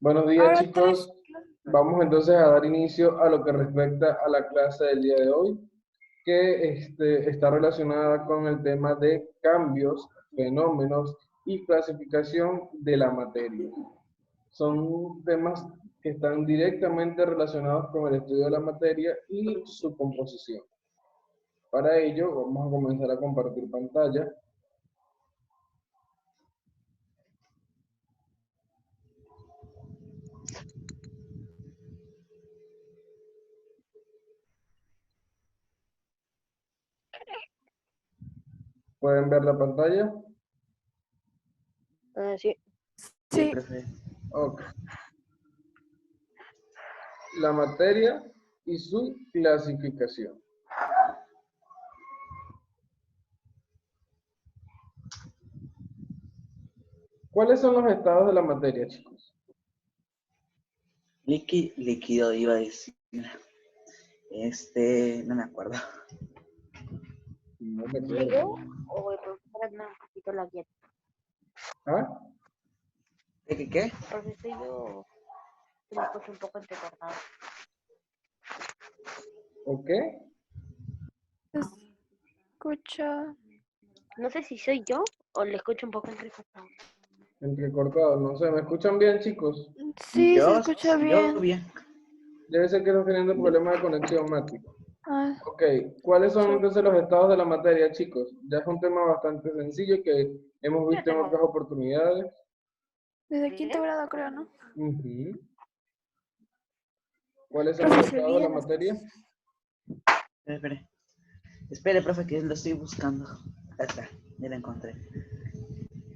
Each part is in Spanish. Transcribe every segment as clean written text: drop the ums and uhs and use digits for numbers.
Buenos días, Ahora chicos. Vamos entonces a dar inicio a lo que respecta a la clase del día de hoy, que está relacionada con el tema de cambios, fenómenos y clasificación de la materia. Son temas que están directamente relacionados con el estudio de la materia y su composición. Para ello, vamos a comenzar a compartir pantalla. ¿Pueden ver la pantalla? Sí. Sí. Profe. Ok. La materia y su clasificación. ¿Cuáles son los estados de la materia, chicos? Líquido iba a decir. No me acuerdo. No me ¿Soy acuerdo. yo o el profesor anda un poquito la guía? ¿Ah? ¿Qué? Porque soy yo, se me escucha un poco entrecortado. ¿Ok? Escucha. No sé si soy yo o le escucho un poco entrecortado. Entrecortado, no sé. ¿Me escuchan bien, chicos? Sí, se Yo escucha bien. bien. Debe ser que están teniendo problemas de conexión, Mati. Ah, Ok, ¿cuáles son sí. entonces los estados de la materia, chicos? Ya es un tema bastante sencillo que hemos visto en otras oportunidades. Desde quinto grado creo, ¿no? Ujú. ¿Cuáles son los Profe, se estados de la olvida. materia? Espere, profe, que lo estoy buscando. Ahí está, ya lo encontré.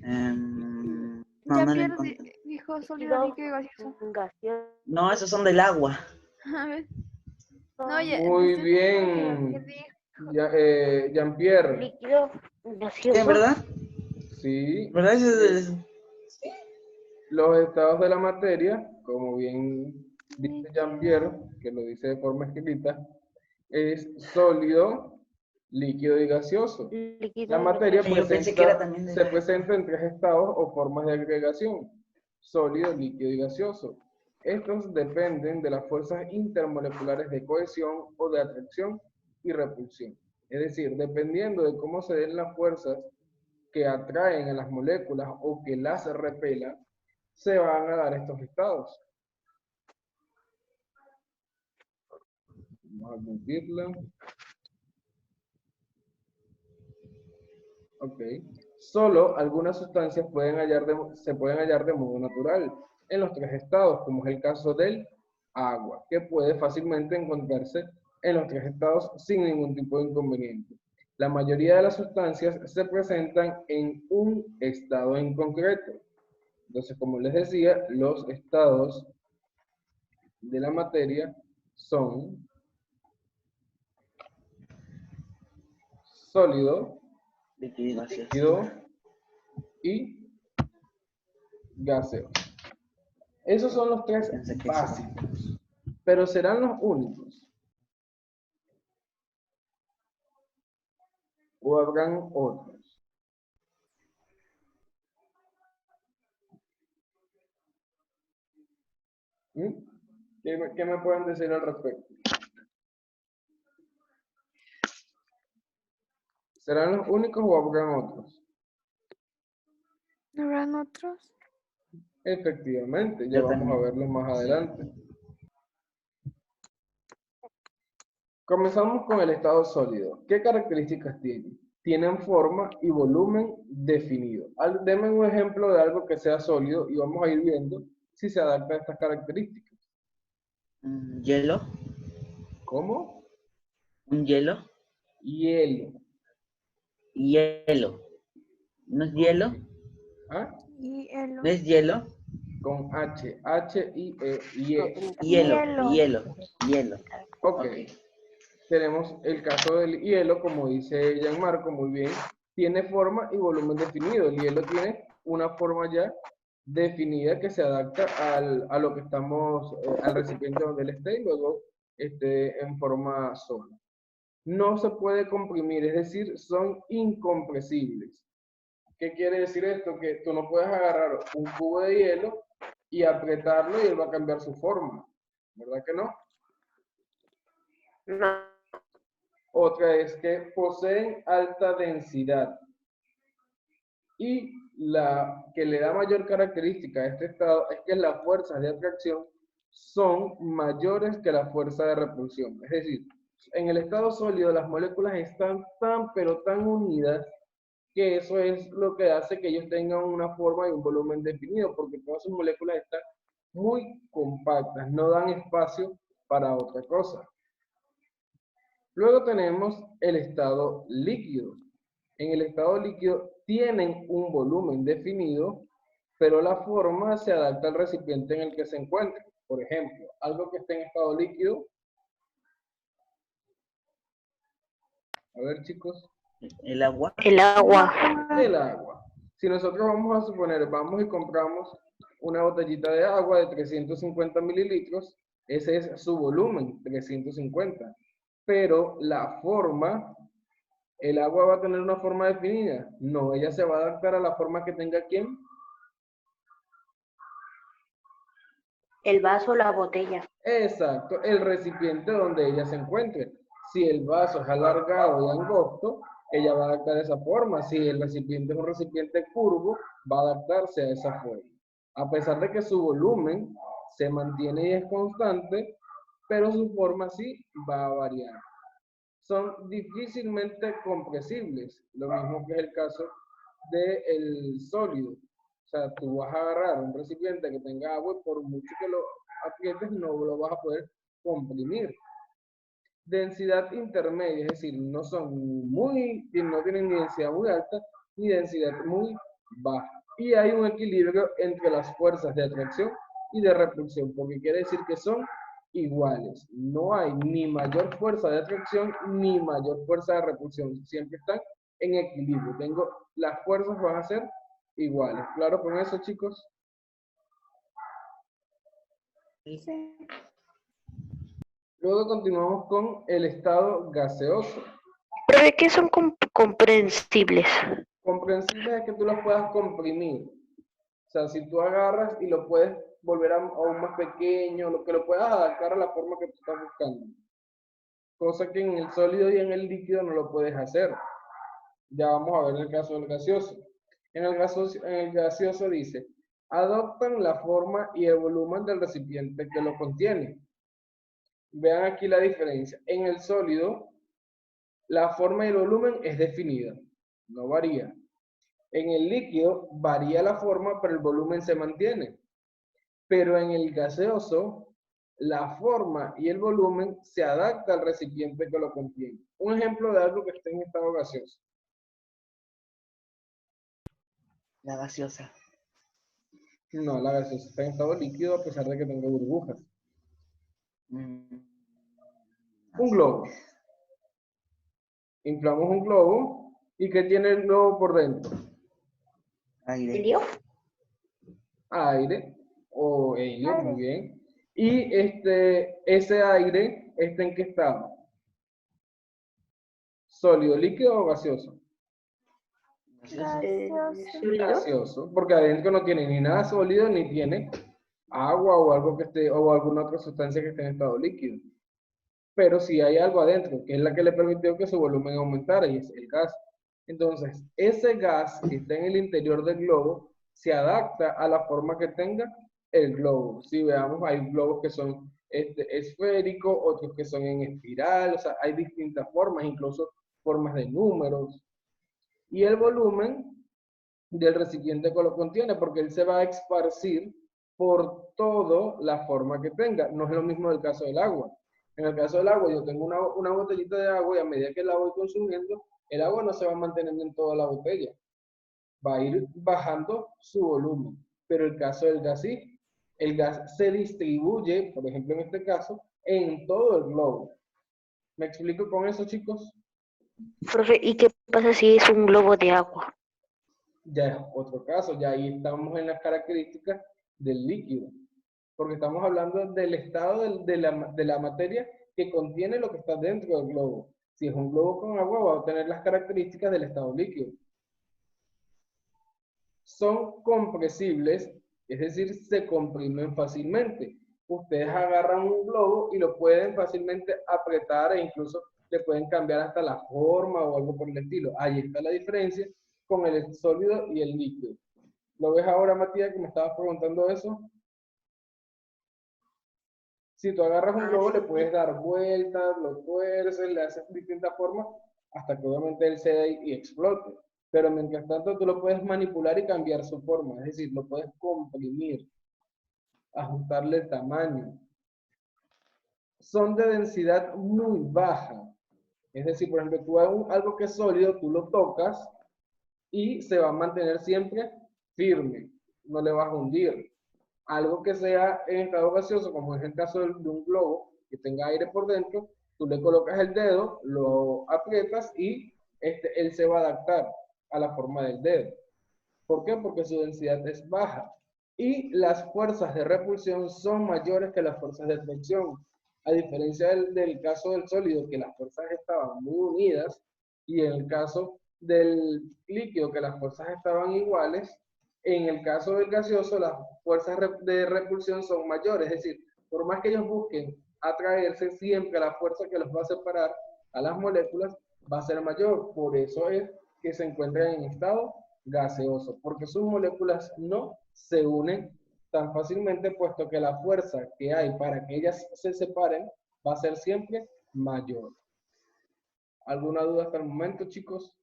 No, Ya no lo Pierre encontré. dijo sólido, líquido y gaseoso. Gaseoso. No, esos son del agua. A ver. No, ya. Muy Pierre bien, dijo. Jean-Pierre. Líquido, ¿Qué, gaseoso. verdad? Sí. ¿Verdad? Los estados de la materia, como bien dice Jean-Pierre, que lo dice de forma escrita, es sólido, líquido y gaseoso. La Líquido, materia Yo pensé que era también se presenta en tres estados o formas de agregación: sólido, líquido y gaseoso. Estos dependen de las fuerzas intermoleculares de cohesión o de atracción y repulsión. Es decir, dependiendo de cómo se den las fuerzas que atraen a las moléculas o que las repelan, se van a dar estos estados. Vamos a cumplirla. Ok. Solo algunas sustancias se pueden hallar de modo natural en los tres estados, como es el caso del agua, que puede fácilmente encontrarse en los tres estados sin ningún tipo de inconveniente. La mayoría de las sustancias se presentan en un estado en concreto. Entonces, como les decía, los estados de la materia son sólido, líquido y gaseoso. Esos son los tres Pensé que básicos, pero serán los únicos. ¿O habrán otros? ¿Mm? ¿Qué me pueden decir al respecto? ¿Serán los únicos o habrán otros? ¿Habrán otros? Efectivamente, ya Yo vamos a también. verlos más adelante. Comenzamos con el estado sólido. ¿Qué características tiene? Tienen forma y volumen definido. Deme un ejemplo de algo que sea sólido y vamos a ir viendo si se adapta a estas características. ¿Hielo? ¿Cómo? ¿Un hielo? Hielo. Hielo. ¿No es hielo? ¿Ah? Hielo. ¿No es hielo? Con H. H-I-E. Hielo. Hielo. Ok. Tenemos el caso del hielo, como dice Gianmarco, muy bien. Tiene forma y volumen definido. El hielo tiene una forma ya definida que se adapta a lo que estamos, al recipiente donde él esté y luego esté en forma sola. No se puede comprimir, es decir, son incompresibles. ¿Qué quiere decir esto? Que tú no puedes agarrar un cubo de hielo y apretarlo y él va a cambiar su forma, ¿verdad que no? No. Otra es que poseen alta densidad. Y la que le da mayor característica a este estado es que las fuerzas de atracción son mayores que la fuerza de repulsión. Es decir, en el estado sólido las moléculas están tan, pero tan unidas que eso es lo que hace que ellos tengan una forma y un volumen definido, porque todas sus moléculas están muy compactas, no dan espacio para otra cosa. Luego tenemos el estado líquido. En el estado líquido tienen un volumen definido, pero la forma se adapta al recipiente en el que se encuentre. Por ejemplo, algo que esté en estado líquido. A ver, chicos. El agua. El agua. El agua. Si nosotros vamos a suponer, vamos y compramos una botellita de agua de 350 mililitros, ese es su volumen, 350. Pero la forma, ¿el agua va a tener una forma definida? No, ella se va a adaptar a la forma que tenga ¿quién? El vaso, la botella. Exacto, el recipiente donde ella se encuentre. Si el vaso es alargado y angosto, ella va a adaptar esa forma. Si el recipiente es un recipiente curvo, va a adaptarse a esa forma. A pesar de que su volumen se mantiene y es constante, pero su forma sí va a variar. Son difícilmente compresibles, lo mismo que es el caso del sólido. O sea, tú vas a agarrar un recipiente que tenga agua y por mucho que lo aprietes no lo vas a poder comprimir. Densidad intermedia, es decir, no tienen ni densidad muy alta ni densidad muy baja. Y hay un equilibrio entre las fuerzas de atracción y de repulsión, porque quiere decir que son iguales. No hay ni mayor fuerza de atracción ni mayor fuerza de repulsión. Siempre están en equilibrio. Las fuerzas van a ser iguales. ¿Claro con eso, chicos? Sí. Luego continuamos con el estado gaseoso. ¿Pero de qué son comprensibles? Comprensible es que tú las puedas comprimir. O sea, si tú agarras y lo puedes volver a aún más pequeño, lo que lo puedas adaptar a la forma que tú estás buscando. Cosa que en el sólido y en el líquido no lo puedes hacer. Ya vamos a ver el caso del gaseoso. En el gaseoso dice, adoptan la forma y el volumen del recipiente que lo contiene. Vean aquí la diferencia. En el sólido, la forma y el volumen es definida, no varía. En el líquido varía la forma, pero el volumen se mantiene. Pero en el gaseoso, la forma y el volumen se adapta al recipiente que lo contiene. Un ejemplo de algo que esté en estado gaseoso. La gaseosa. No, la gaseosa está en estado líquido a pesar de que tenga burbujas. Un globo. Inflamos un globo. ¿Y qué tiene el globo por dentro? Aire. ¿Helio? Aire o helio, Aire. muy bien. Y ese aire está en qué estado? ¿Sólido, líquido o gaseoso? Gaseosa. Gaseoso. Gaseoso, porque adentro no tiene ni nada sólido ni tiene agua o algo que esté o alguna otra sustancia que esté en estado líquido. Pero sí hay algo adentro, que es la que le permitió que su volumen aumentara y es el gas. Entonces, ese gas que está en el interior del globo se adapta a la forma que tenga el globo. Si veamos, hay globos que son esféricos, otros que son en espiral, o sea, hay distintas formas, incluso formas de números. Y el volumen del recipiente que lo contiene, porque él se va a esparcir por toda la forma que tenga. No es lo mismo del caso del agua. En el caso del agua, yo tengo una botellita de agua y a medida que la voy consumiendo, el agua no se va manteniendo en toda la botella. Va a ir bajando su volumen. Pero el caso del gas sí. El gas se distribuye, por ejemplo en este caso, en todo el globo. ¿Me explico con eso, chicos? Profe, ¿y qué pasa si es un globo de agua? Ya es otro caso, ya ahí estamos en las características del líquido, porque estamos hablando del estado de la materia que contiene lo que está dentro del globo. Si es un globo con agua, va a tener las características del estado líquido. Son compresibles Es decir, se comprimen fácilmente. Ustedes agarran un globo y lo pueden fácilmente apretar e incluso le pueden cambiar hasta la forma o algo por el estilo. Ahí está la diferencia con el sólido y el líquido. ¿Lo ves ahora, Matías, que me estabas preguntando eso? Si tú agarras un globo, le puedes dar vueltas, lo tuerces, le haces distintas formas, hasta que obviamente él ceda y explote. Pero mientras tanto, tú lo puedes manipular y cambiar su forma. Es decir, lo puedes comprimir, ajustarle el tamaño. Son de densidad muy baja. Es decir, por ejemplo, tú algo que es sólido, tú lo tocas y se va a mantener siempre firme. No le vas a hundir. Algo que sea en estado gaseoso, como es el caso de un globo, que tenga aire por dentro, tú le colocas el dedo, lo aprietas y él se va a adaptar a la forma del dedo. ¿Por qué? Porque su densidad es baja. Y las fuerzas de repulsión son mayores que las fuerzas de atracción. A diferencia del caso del sólido, que las fuerzas estaban muy unidas, y en el caso del líquido, que las fuerzas estaban iguales, en el caso del gaseoso, las fuerzas de repulsión son mayores. Es decir, por más que ellos busquen atraerse, siempre la fuerza que los va a separar a las moléculas va a ser mayor. Por eso es que se encuentran en estado gaseoso, porque sus moléculas no se unen tan fácilmente, puesto que la fuerza que hay para que ellas se separen va a ser siempre mayor. ¿Alguna duda hasta el momento, chicos?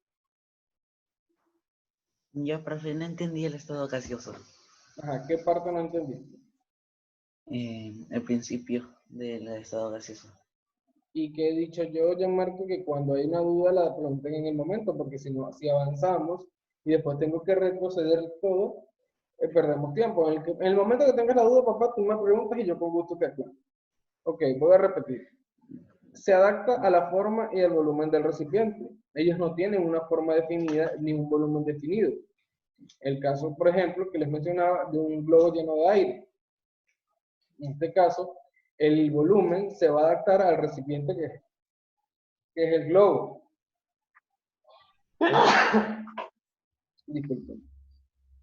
Yo, profe, no entendí el estado gaseoso. Ajá, ¿qué parte no entendiste? El principio del estado gaseoso. Y que he dicho yo, Gianmarco, que cuando hay una duda la pregunten en el momento, porque si no, si avanzamos y después tengo que retroceder todo, perdemos tiempo. En el momento que tengas la duda, papá, tú me preguntas y yo con gusto te aclaro. Ok, voy a repetir. Se adapta a la forma y al volumen del recipiente. Ellos no tienen una forma definida ni un volumen definido. El caso, por ejemplo, que les mencionaba de un globo lleno de aire. En este caso, el volumen se va a adaptar al recipiente que es el globo. Disculpen.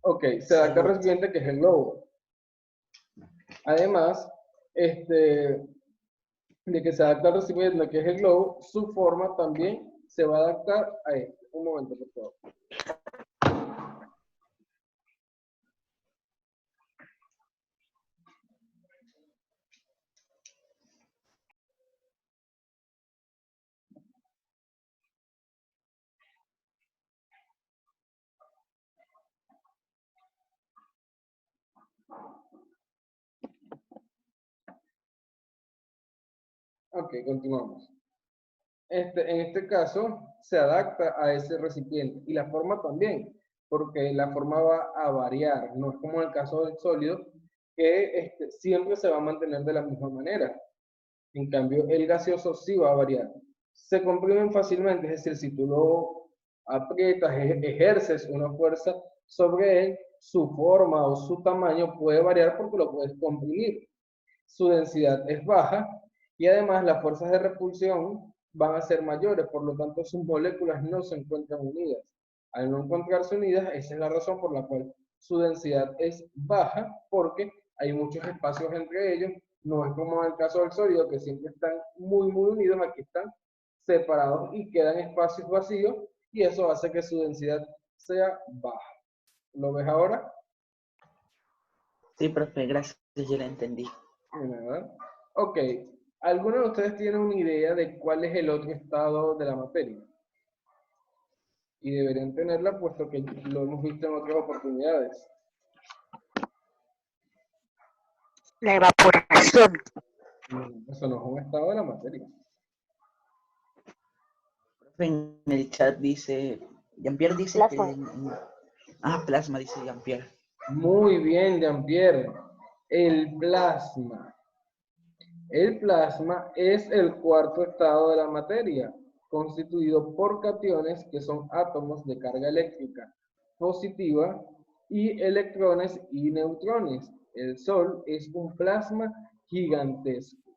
Ok, se adapta al recipiente que es el globo. Además, de que se adapta al recipiente que es el globo, su forma también se va a adaptar a este. Un momento, por favor. Ok, continuamos. En este caso, se adapta a ese recipiente y la forma también, porque la forma va a variar, no es como en el caso del sólido, que siempre se va a mantener de la misma manera. En cambio, el gaseoso sí va a variar. Se comprimen fácilmente, es decir, si tú lo aprietas, ejerces una fuerza sobre él, su forma o su tamaño puede variar porque lo puedes comprimir. Su densidad es baja y además las fuerzas de repulsión van a ser mayores, por lo tanto sus moléculas no se encuentran unidas. Al no encontrarse unidas, esa es la razón por la cual su densidad es baja, porque hay muchos espacios entre ellos. No es como en el caso del sólido, que siempre están muy unidos, aquí están separados y quedan espacios vacíos, y eso hace que su densidad sea baja. ¿Lo ves ahora? Sí, profe, gracias, yo lo entendí. ¿Verdad? Ok, ¿alguno de ustedes tiene una idea de cuál es el otro estado de la materia? Y deberían tenerla, puesto que lo hemos visto en otras oportunidades. La evaporación. Eso no es un estado de la materia. Profe, en el chat dice, Jean-Pierre dice Plasma. plasma, dice Jean-Pierre. Muy bien, Jean-Pierre. El plasma. El plasma es el cuarto estado de la materia, constituido por cationes que son átomos de carga eléctrica positiva y electrones y neutrones. El Sol es un plasma gigantesco,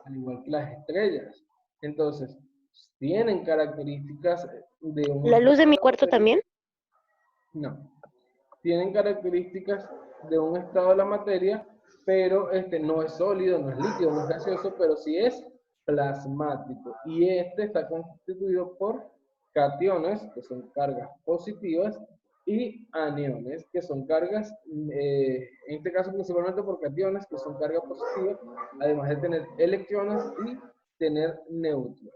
al igual que las estrellas. Entonces, tienen características de un... ¿La luz de mi cuarto también? No. Tienen características de un estado de la materia, pero no es sólido, no es líquido, no es gaseoso, pero sí es plasmático. Y este está constituido por cationes, que son cargas positivas, y aniones, que son cargas, en este caso principalmente por cationes, que son cargas positivas, además de tener electrones y tener neutrones.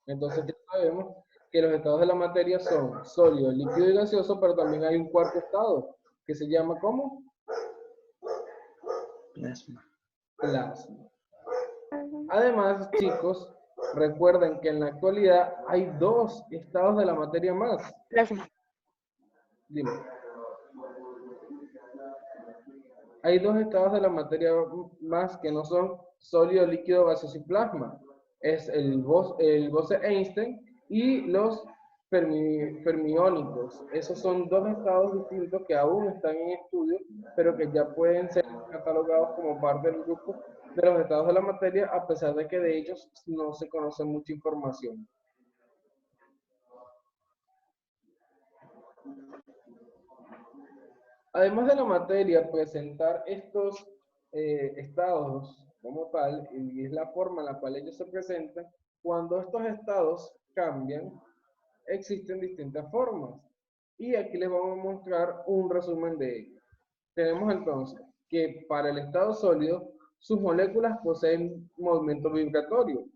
Entonces ya sabemos que los estados de la materia son sólido, líquido y gaseoso, pero también hay un cuarto estado, que se llama ¿cómo? Plasma. Plasma. Además, chicos, recuerden que en la actualidad hay dos estados de la materia más. Plasma. Dime. Hay dos estados de la materia más que no son sólido, líquido, gaseoso y plasma. Es el Bose-Einstein y los fermiónicos. Esos son dos estados distintos que aún están en estudio, pero que ya pueden ser catalogados como parte del grupo de los estados de la materia, a pesar de que de ellos no se conoce mucha información. Además de la materia, presentar estos estados como tal, y es la forma en la cual ellos se presentan, cuando estos estados cambian, existen distintas formas. Y aquí les vamos a mostrar un resumen de ello. Tenemos entonces que para el estado sólido, sus moléculas poseen movimiento vibratorio,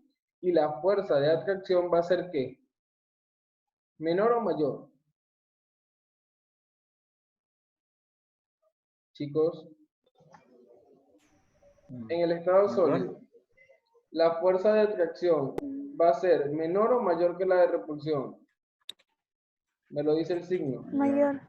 y la fuerza de atracción va a ser ¿qué? ¿Menor o mayor? Chicos, en el estado sólido, la fuerza de atracción va a ser menor o mayor que la de repulsión. Me lo dice el signo. Mayor.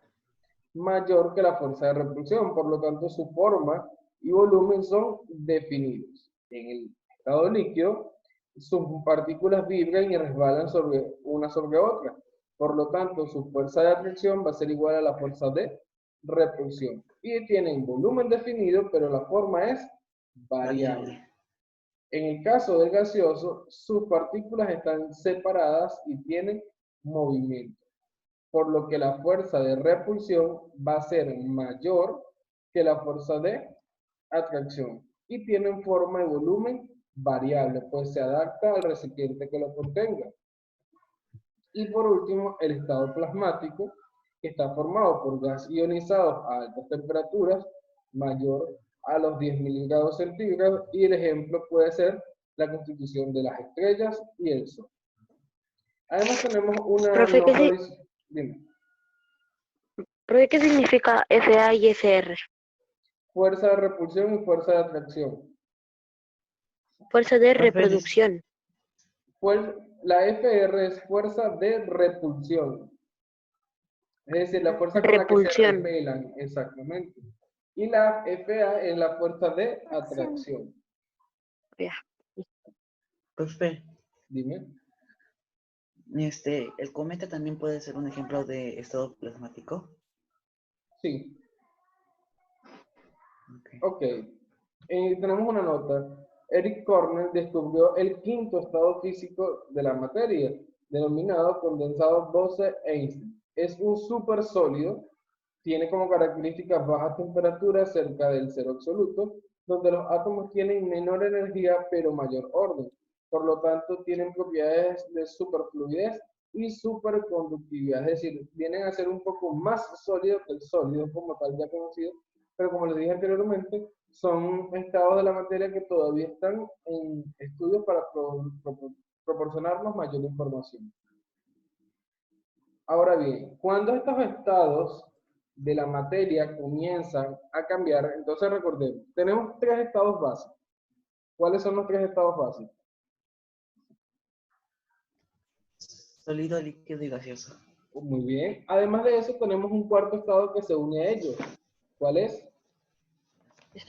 Mayor que la fuerza de repulsión, por lo tanto su forma y volumen son definidos. En el estado líquido, sus partículas vibran y resbalan una sobre otra. Por lo tanto, su fuerza de atracción va a ser igual a la fuerza de repulsión. Y tienen volumen definido, pero la forma es variable. En el caso del gaseoso, sus partículas están separadas y tienen movimiento, por lo que la fuerza de repulsión va a ser mayor que la fuerza de atracción y tienen forma y volumen variable, pues se adapta al recipiente que lo contenga. Y por último, el estado plasmático, que está formado por gas ionizado a altas temperaturas, mayor a los 10.000 grados centígrados, y el ejemplo puede ser la constitución de las estrellas y el Sol. Además tenemos una Profe, nota adicional. Dime. ¿Profe, qué significa FA y FR? Fuerza de repulsión y fuerza de atracción. Fuerza de Profe, reproducción. La FR es fuerza de repulsión. Es decir, la fuerza con la que se Repulsión. repelan, exactamente. Y la FA es la fuerza de atracción. Ya. Profe, Dime. el cometa también puede ser un ejemplo de estado plasmático. Sí. Okay. Ok. Tenemos una nota. Eric Cornell descubrió el quinto estado físico de la materia, denominado condensado Bose-Einstein. Es un super sólido, tiene como características bajas temperaturas cerca del cero absoluto, donde los átomos tienen menor energía pero mayor orden. Por lo tanto, tienen propiedades de superfluidez y superconductividad, es decir, vienen a ser un poco más sólidos que el sólido como tal ya conocido, pero como les dije anteriormente, son estados de la materia que todavía están en estudios para proporcionarnos mayor información. Ahora bien, cuando estos estados de la materia comienzan a cambiar, entonces recordemos, tenemos tres estados básicos. ¿Cuáles son los tres estados básicos? Sólido, líquido y gaseoso. Muy bien. Además de eso, tenemos un cuarto estado que se une a ellos. ¿Cuál es?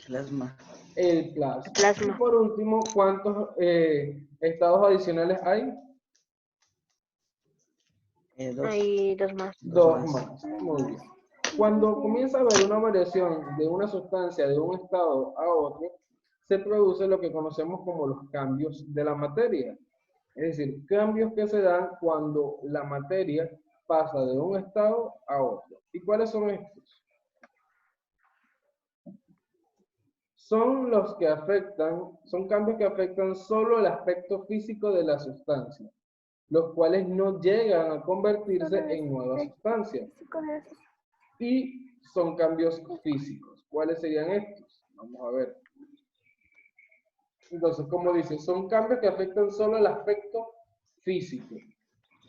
Plasma. El plasma. Plasma. Y por último, ¿cuántos estados adicionales hay? Dos. Hay dos más. Dos más. Muy bien. Cuando comienza a haber una variación de una sustancia de un estado a otro, se produce lo que conocemos como los cambios de la materia. Es decir, cambios que se dan cuando la materia pasa de un estado a otro. ¿Y cuáles son estos? son los que afectan, son cambios que afectan solo el aspecto físico de la sustancia, los cuales no llegan a convertirse en nuevas sustancias. Y son cambios físicos. ¿Cuáles serían estos? Vamos a ver. Entonces, como dice, son cambios que afectan solo el aspecto físico.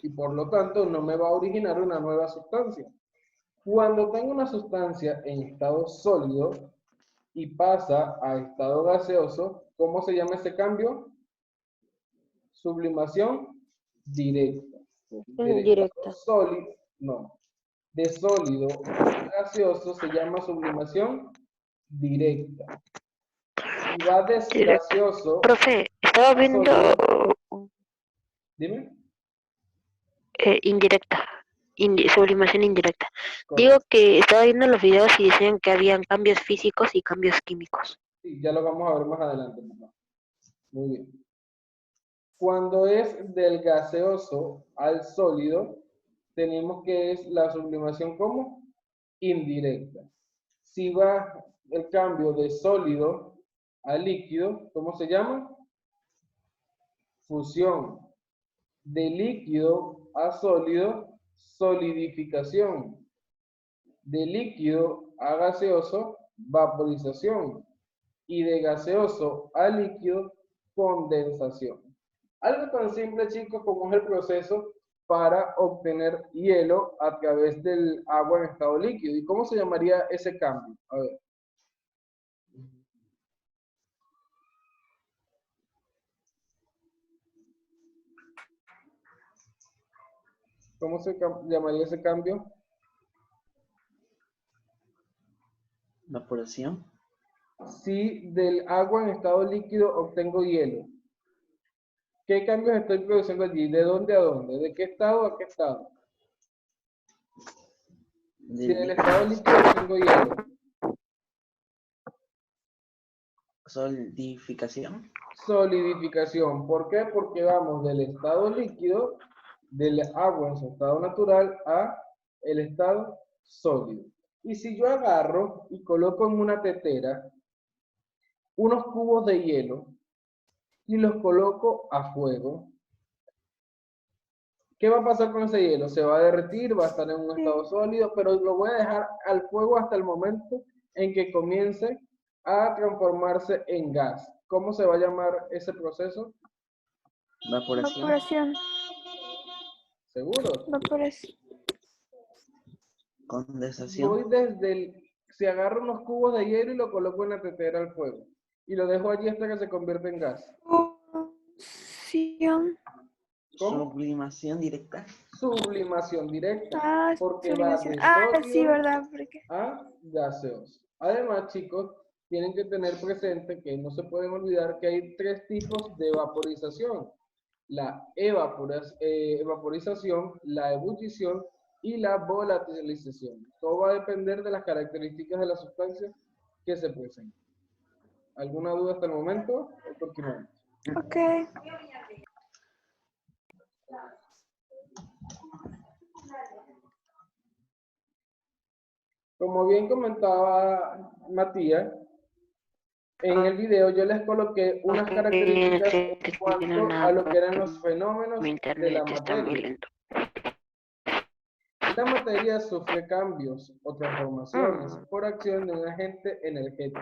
Y por lo tanto, no me va a originar una nueva sustancia. Cuando tengo una sustancia en estado sólido y pasa a estado gaseoso, ¿cómo se llama ese cambio? Sublimación directa. Indirecta. Sólido, no. De sólido a gaseoso se llama sublimación directa. Si va de gaseoso Profe, estaba viendo dime. indirecta, sublimación indirecta. Correcto. Digo que estaba viendo los videos y decían que habían cambios físicos y cambios químicos. Sí, ya lo vamos a ver más adelante, papá. Muy bien. Cuando es del gaseoso al sólido, tenemos que es la sublimación como indirecta. Si va el cambio de sólido a líquido, ¿cómo se llama? Fusión. De líquido a sólido, solidificación. De líquido a gaseoso, vaporización. Y de gaseoso a líquido, condensación. Algo tan simple, chicos, como es el proceso para obtener hielo a través del agua en estado líquido. ¿Y cómo se llamaría ese cambio? A ver. ¿Cómo se llamaría ese cambio? Evaporación. Si del agua en estado líquido obtengo hielo, ¿qué cambios estoy produciendo allí? ¿De dónde a dónde? ¿De qué estado a qué estado? Si en el estado líquido obtengo hielo. Solidificación. Solidificación. ¿Por qué? Porque vamos del estado líquido, del agua en su estado natural, a el estado sólido. Y si yo agarro y coloco en una tetera unos cubos de hielo y los coloco a fuego, ¿qué va a pasar con ese hielo? Se va a derretir, va a estar en un estado sólido, pero lo voy a dejar al fuego hasta el momento en que comience a transformarse en gas. ¿Cómo se va a llamar ese proceso? Evaporación. ¿Seguro? Condensación. Voy desde si agarro unos cubos de hielo y lo coloco en la tetera al fuego. Y lo dejo allí hasta que se convierte en gas. ¿Cómo? Sublimación directa. Sublimación directa. Porque va de sí, sólido ¿verdad? a gaseoso. Además, chicos, tienen que tener presente que no se pueden olvidar que hay tres tipos de vaporización. La evaporización, la ebullición y la volatilización. Todo va a depender de las características de la sustancia que se presenten. ¿Alguna duda hasta el momento? Continuamos. Ok. Como bien comentaba Matías, en el video yo les coloqué unas características en cuanto a lo que eran los fenómenos Mi de internet la está muy materia. lento. La materia sufre cambios o transformaciones por acción de un agente energético.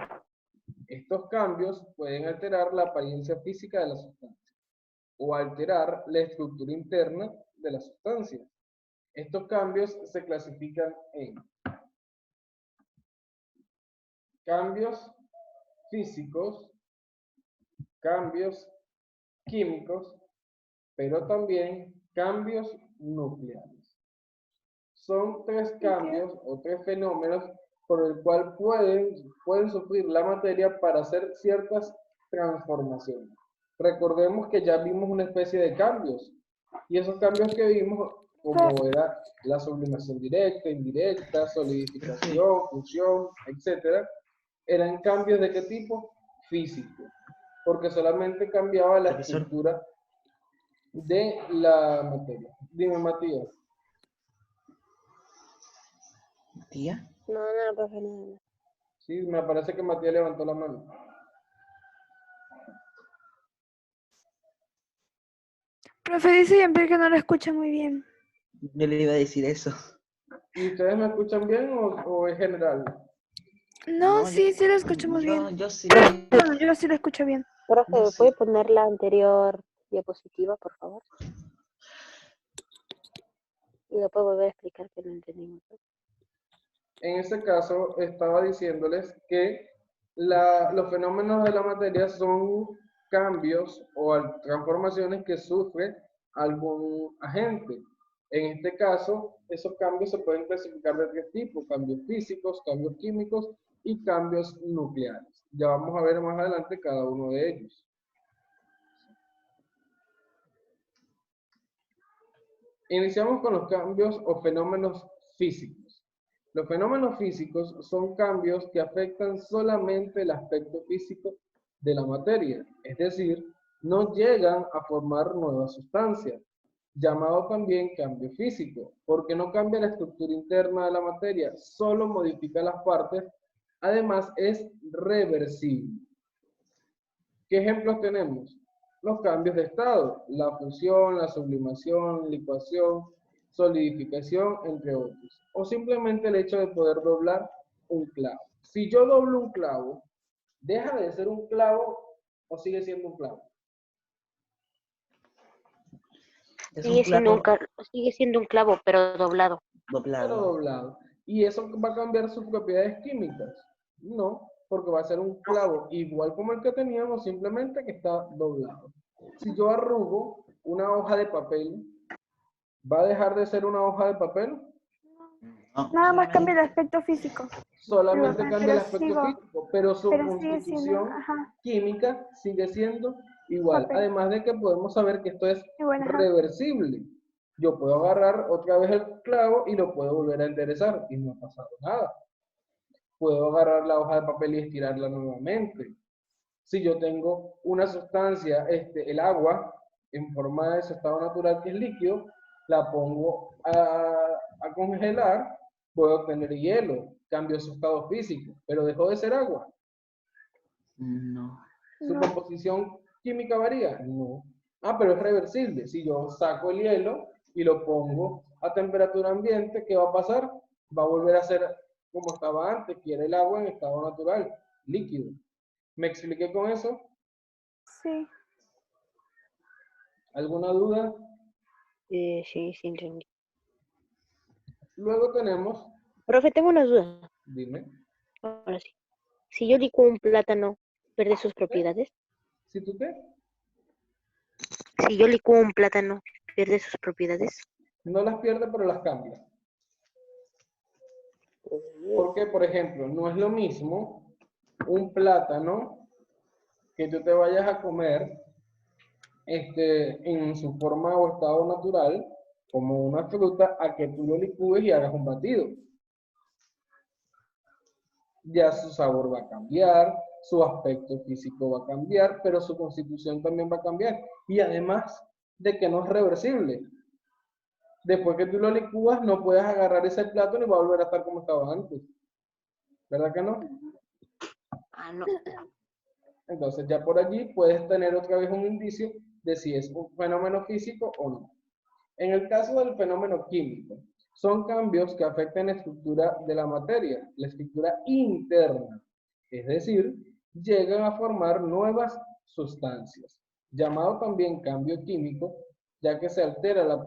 Estos cambios pueden alterar la apariencia física de la sustancia o alterar la estructura interna de la sustancia. Estos cambios se clasifican en cambios físicos, cambios químicos, pero también cambios nucleares. Son tres cambios o tres fenómenos por el cual pueden sufrir la materia para hacer ciertas transformaciones. Recordemos que ya vimos una especie de cambios, y esos cambios que vimos, como era la sublimación directa, indirecta, solidificación, fusión, etc., eran cambios de qué tipo? Físico, porque solamente cambiaba la Profesor. estructura de la materia. Dime, Matías. ¿Tía? No, profe, no. Sí, me parece que Matías levantó la mano. Profe, dice siempre que no lo escucha muy bien. Yo le iba a decir eso. ¿Y ustedes me escuchan bien o es general? No, No, sí, sí lo escuchamos bien. Yo sí. Bueno, yo sí lo escucho bien. Profe, Yo sí. ¿puede poner la anterior diapositiva, por favor? Y lo puedo volver a explicar que no entendimos. En ese caso, estaba diciéndoles que los fenómenos de la materia son cambios o transformaciones que sufre algún agente. En este caso, esos cambios se pueden clasificar de tres tipos: cambios físicos, cambios químicos y cambios nucleares. Ya vamos a ver más adelante cada uno de ellos. Iniciamos con los cambios o fenómenos físicos. Los fenómenos físicos son cambios que afectan solamente el aspecto físico de la materia, es decir, no llegan a formar nuevas sustancias, llamado también cambio físico, porque no cambia la estructura interna de la materia, solo modifica las partes, además es reversible. ¿Qué ejemplos tenemos? Los cambios de estado, la fusión, la sublimación, licuación, solidificación, entre otros. O simplemente el hecho de poder doblar un clavo. Si yo doblo un clavo, ¿deja de ser un clavo o sigue siendo un clavo? Es Sigue un siendo un, clavo sigue siendo un clavo, pero doblado. Pero doblado. doblado. ¿Y eso va a cambiar sus propiedades químicas? No, porque va a ser un clavo igual como el que teníamos, simplemente que está doblado. Si yo arrugo una hoja de papel, ¿va a dejar de ser una hoja de papel? No, Nada más cambia el solamente- aspecto físico. Solamente Pero cambia el aspecto sigo, físico, pero su pero sigue siendo, constitución ajá, química sigue siendo igual. papel. Además de que podemos saber que esto es Igual, ajá. reversible. Yo puedo agarrar otra vez el clavo y lo puedo volver a enderezar y no ha pasado nada. Puedo agarrar la hoja de papel y estirarla nuevamente. Si yo tengo una sustancia, el agua, en forma de su estado natural que es líquido, la pongo a congelar, puedo obtener hielo, cambio su estado físico, pero dejó de ser agua. No. ¿Su No. composición química varía? No. Ah, pero es reversible. Si yo saco el hielo y lo pongo a temperatura ambiente, ¿qué va a pasar? Va a volver a ser como estaba antes, que era el agua en estado natural, líquido. ¿Me expliqué con eso? Sí. ¿Alguna duda? Sí, sí, entendí. Luego tenemos, Profe, tengo una duda. dime, Ahora sí. Si yo licuo un plátano, ¿pierde sus propiedades? ¿si tú qué? Si yo licuo un plátano, ¿pierde sus propiedades? No las pierde, pero las cambia. Porque, por ejemplo, no es lo mismo un plátano que tú te vayas a comer en su forma o estado natural, como una fruta, a que tú lo licúes y hagas un batido. Ya su sabor va a cambiar, su aspecto físico va a cambiar, pero su constitución también va a cambiar. Y además de que no es reversible. Después que tú lo licúas, no puedes agarrar ese plátano y va a volver a estar como estaba antes. ¿Verdad que no? Ah, no. Entonces ya por allí puedes tener otra vez un indicio de si es un fenómeno físico o no. En el caso del fenómeno químico, son cambios que afectan la estructura de la materia, la estructura interna, es decir, llegan a formar nuevas sustancias, llamado también cambio químico, ya que se altera la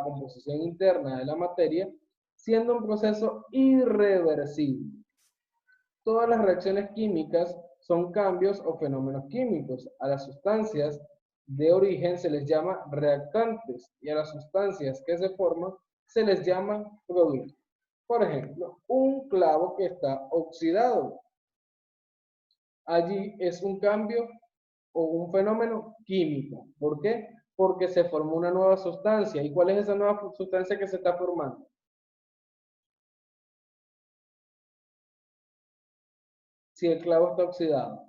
composición interna de la materia, siendo un proceso irreversible. Todas las reacciones químicas son cambios o fenómenos químicos. A las sustancias de origen se les llama reactantes y a las sustancias que se forman se les llama productos. Por ejemplo, un clavo que está oxidado. Allí es un cambio o un fenómeno químico. ¿Por qué? Porque se formó una nueva sustancia. ¿Y cuál es esa nueva sustancia que se está formando? Si el clavo está oxidado,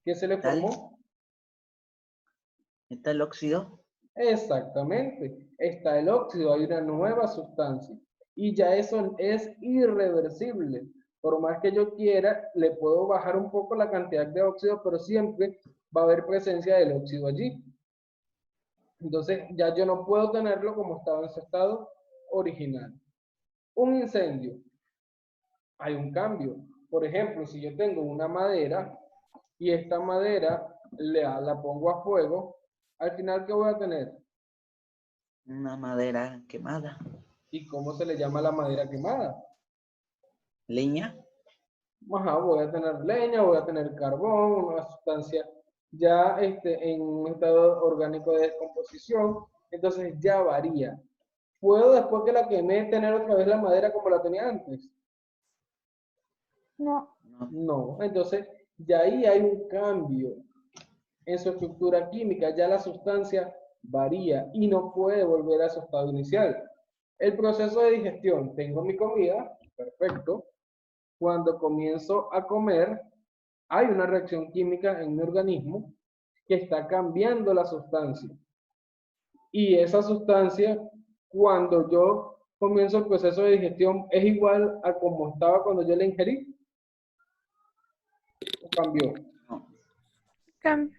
¿qué se le ¿Tal? formó? ¿Está el óxido? Exactamente, está el óxido, hay una nueva sustancia y ya eso es irreversible. Por más que yo quiera, le puedo bajar un poco la cantidad de óxido, pero siempre va a haber presencia del óxido allí. Entonces ya yo no puedo tenerlo como estaba en su estado original. Un incendio, hay un cambio. Por ejemplo, si yo tengo una madera y esta madera la pongo a fuego, al final, ¿qué voy a tener? Una madera quemada. ¿Y cómo se le llama la madera quemada? Leña. Ajá, voy a tener leña, voy a tener carbón, una sustancia ya en un estado orgánico de descomposición, entonces ya varía. ¿Puedo después que la quemé tener otra vez la madera como la tenía antes? No. No. No, entonces ya ahí hay un cambio en su estructura química, ya la sustancia varía y no puede volver a su estado inicial. El proceso de digestión, tengo mi comida, perfecto. Cuando comienzo a comer, hay una reacción química en mi organismo que está cambiando la sustancia. Y esa sustancia, cuando yo comienzo el proceso de digestión, es igual a como estaba cuando yo la ingerí. ¿O cambió? No. Cam-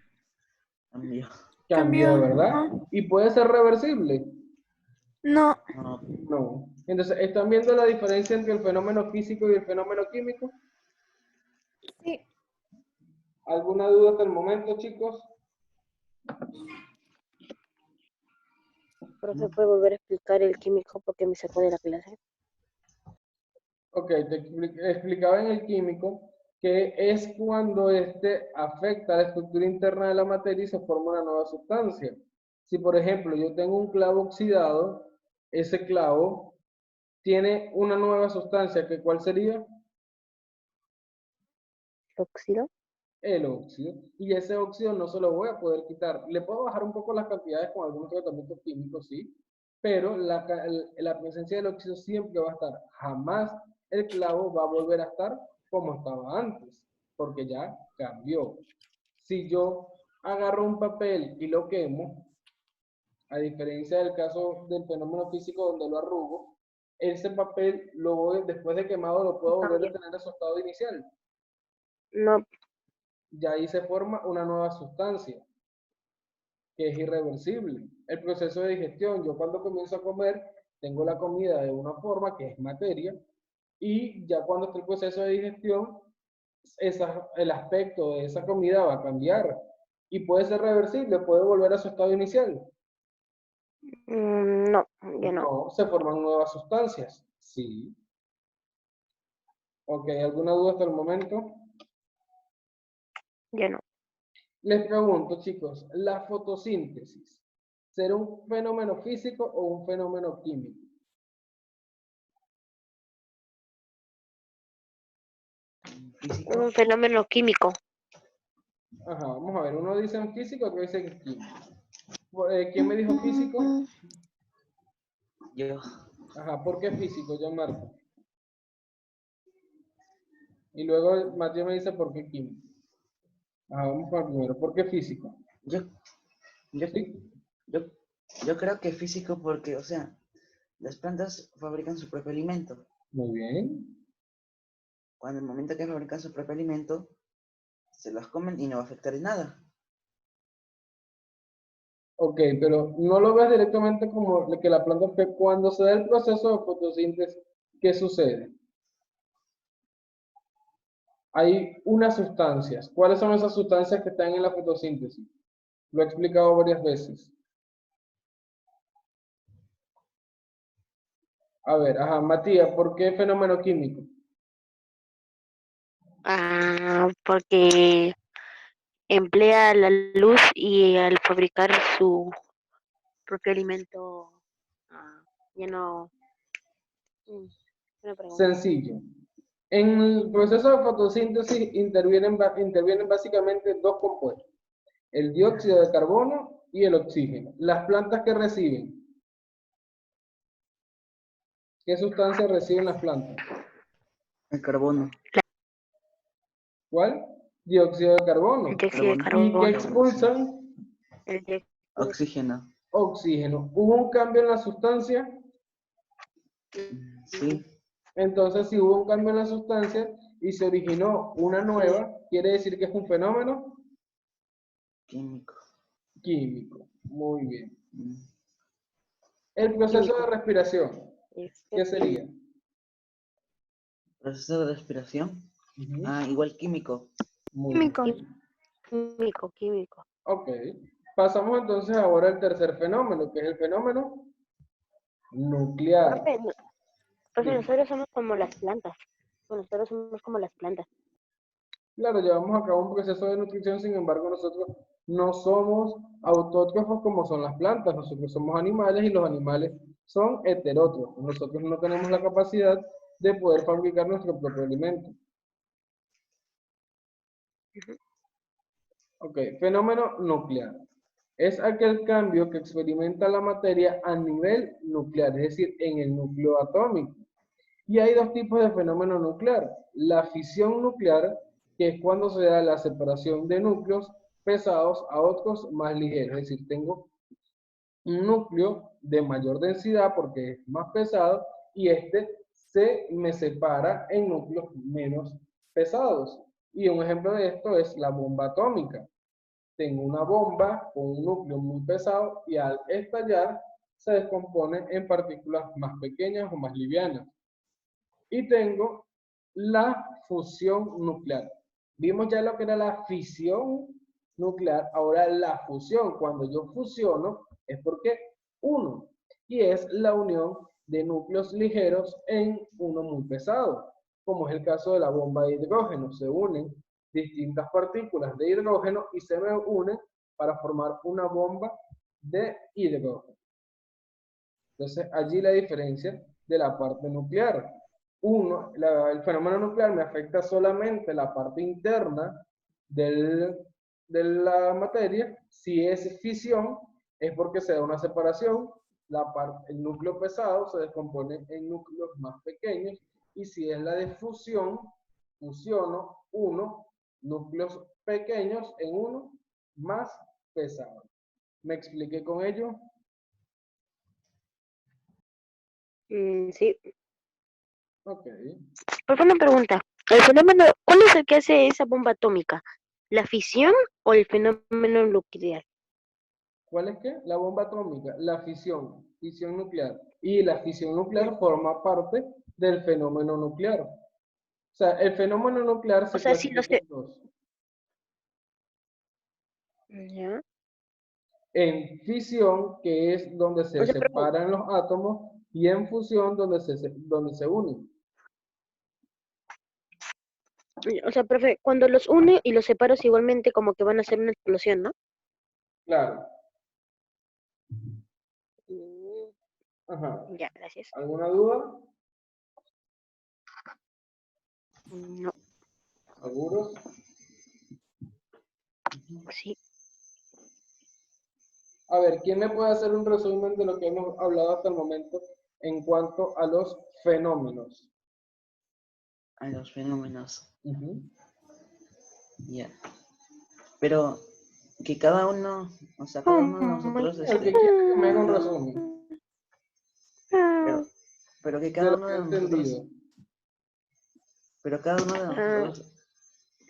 Cambio. Cambió, ¿verdad? Ajá. Y puede ser reversible. No. No. No. Entonces, ¿están viendo la diferencia entre el fenómeno físico y el fenómeno químico? Sí. ¿Alguna duda hasta el momento, chicos? Profe, ¿puede volver a explicar el químico porque me sacó de la clase? Ok, te explicaba en el químico que es cuando este afecta la estructura interna de la materia y se forma una nueva sustancia. Si, por ejemplo, yo tengo un clavo oxidado, ese clavo tiene una nueva sustancia, que ¿cuál sería? ¿Óxido? El óxido. Y ese óxido no se lo voy a poder quitar. Le puedo bajar un poco las cantidades con algunos tratamientos químicos, sí, pero la presencia del óxido siempre va a estar. Jamás el clavo va a volver a estar como estaba antes, porque ya cambió. Si yo agarro un papel y lo quemo, a diferencia del caso del fenómeno físico donde lo arrugo, ese papel después de quemado lo puedo volver a Cambia. tener a su estado inicial. No, Ya ahí se forma una nueva sustancia que es irreversible. El proceso de digestión, yo cuando comienzo a comer, tengo la comida de una forma que es materia, y ya cuando está el proceso de digestión, el aspecto de esa comida va a cambiar y puede ser reversible, puede volver a su estado inicial. no, ya no, No, se forman nuevas sustancias. Sí. Ok, ¿alguna duda hasta el momento? ya no. Les pregunto, chicos, ¿la fotosíntesis será un fenómeno físico o un fenómeno químico? Físico. Un fenómeno químico. Ajá, vamos a ver, uno dice en físico, otro dice en químico. ¿Quién me dijo físico? Yo. Ajá, ¿por qué físico, Gianmarco? Y luego Mateo me dice por qué químico. Ajá, vamos por primero, ¿por qué físico? Yo. Yo. ¿Sí? Yo. Yo creo que físico porque, o sea, las plantas fabrican su propio alimento. Muy bien. Cuando el momento que fabrican su propio alimento, se los comen y no va a afectar en nada. Ok, pero no lo ves directamente como que la planta, cuando se da el proceso de fotosíntesis, ¿qué sucede? Hay unas sustancias. ¿Cuáles son esas sustancias que están en la fotosíntesis? Lo he explicado varias veces. A ver, ajá, Matías, ¿por qué fenómeno químico? Porque emplea la luz y al fabricar su propio alimento, ya no. Una pregunta. Sencillo. En el proceso de fotosíntesis intervienen básicamente dos compuestos, el dióxido de carbono y el oxígeno. Las plantas que reciben, ¿qué sustancias reciben las plantas? El carbono. ¿Cuál? Dióxido de El carbono. dióxido de Carbono. ¿Y qué carbono. Carbono, sí. expulsan? El dióxido Oxígeno. Oxígeno. ¿Hubo un cambio en la sustancia? Sí. Entonces, si hubo un cambio en la sustancia y se originó una nueva, ¿quiere decir que es un fenómeno? Químico. Químico. Muy bien. Mm, El proceso Químico. de respiración, ¿qué sería? Proceso de respiración. Ujú. Ah, igual químico. Muy Químico. bien. Químico. Ok. Pasamos entonces ahora al tercer fenómeno, que es el fenómeno nuclear. Profe, Bien. nosotros somos como las plantas. Bueno, nosotros somos como las plantas. Claro, llevamos a cabo un proceso de nutrición, sin embargo, nosotros no somos autótrofos como son las plantas, nosotros somos animales y los animales son heterótrofos. Nosotros no tenemos la capacidad de poder fabricar nuestro propio alimento. Ok, fenómeno nuclear. Es aquel cambio que experimenta la materia a nivel nuclear, es decir, en el núcleo atómico. Y hay dos tipos de fenómeno nuclear. La fisión nuclear, que es cuando se da la separación de núcleos pesados a otros más ligeros. Es decir, tengo un núcleo de mayor densidad porque es más pesado y este se me separa en núcleos menos pesados. Y un ejemplo de esto es la bomba atómica. Tengo una bomba con un núcleo muy pesado y al estallar se descompone en partículas más pequeñas o más livianas. Y tengo la fusión nuclear. Vimos ya lo que era la fisión nuclear, ahora la fusión. Cuando yo fusiono es porque uno, y es la unión de núcleos ligeros en uno muy pesado, como es el caso de la bomba de hidrógeno. Se unen distintas partículas de hidrógeno y se me unen para formar una bomba de hidrógeno. Entonces, allí la diferencia de la parte nuclear. El fenómeno nuclear me afecta solamente la parte interna de la materia. Si es fisión, es porque se da una separación. El núcleo pesado se descompone en núcleos más pequeños. Y si es la de fusión, fusiono núcleos pequeños en uno más pesado. ¿Me expliqué con ello? Sí. Ok. Profe, una pregunta. ¿Cuál es el que hace esa bomba atómica? ¿La fisión o el fenómeno nuclear? ¿Cuál es qué? La bomba atómica, la fisión nuclear. Y la fisión nuclear forma parte del fenómeno nuclear. O sea, el fenómeno nuclear O se sea, sí, no clasifica sé. en dos. Ya. En fisión, que es donde se O sea, pero, separan los átomos, y en fusión, donde se unen. profe, cuando los une y los separas igualmente como que van a hacer una explosión, ¿no? Claro. Mm, Ajá. Ya, gracias. ¿Alguna duda? No, ¿Seguros? sí. A ver, ¿quién me puede hacer un resumen de lo que hemos hablado hasta el momento en cuanto a los fenómenos? A los fenómenos. Ujú. Ya. Pero que cada uno, o sea, cada uno de nosotros, El que quiera que me haga un cada- resumen pero, pero que de cada lo uno que he de nosotros, entendido. pero cada uno de Ah, nosotros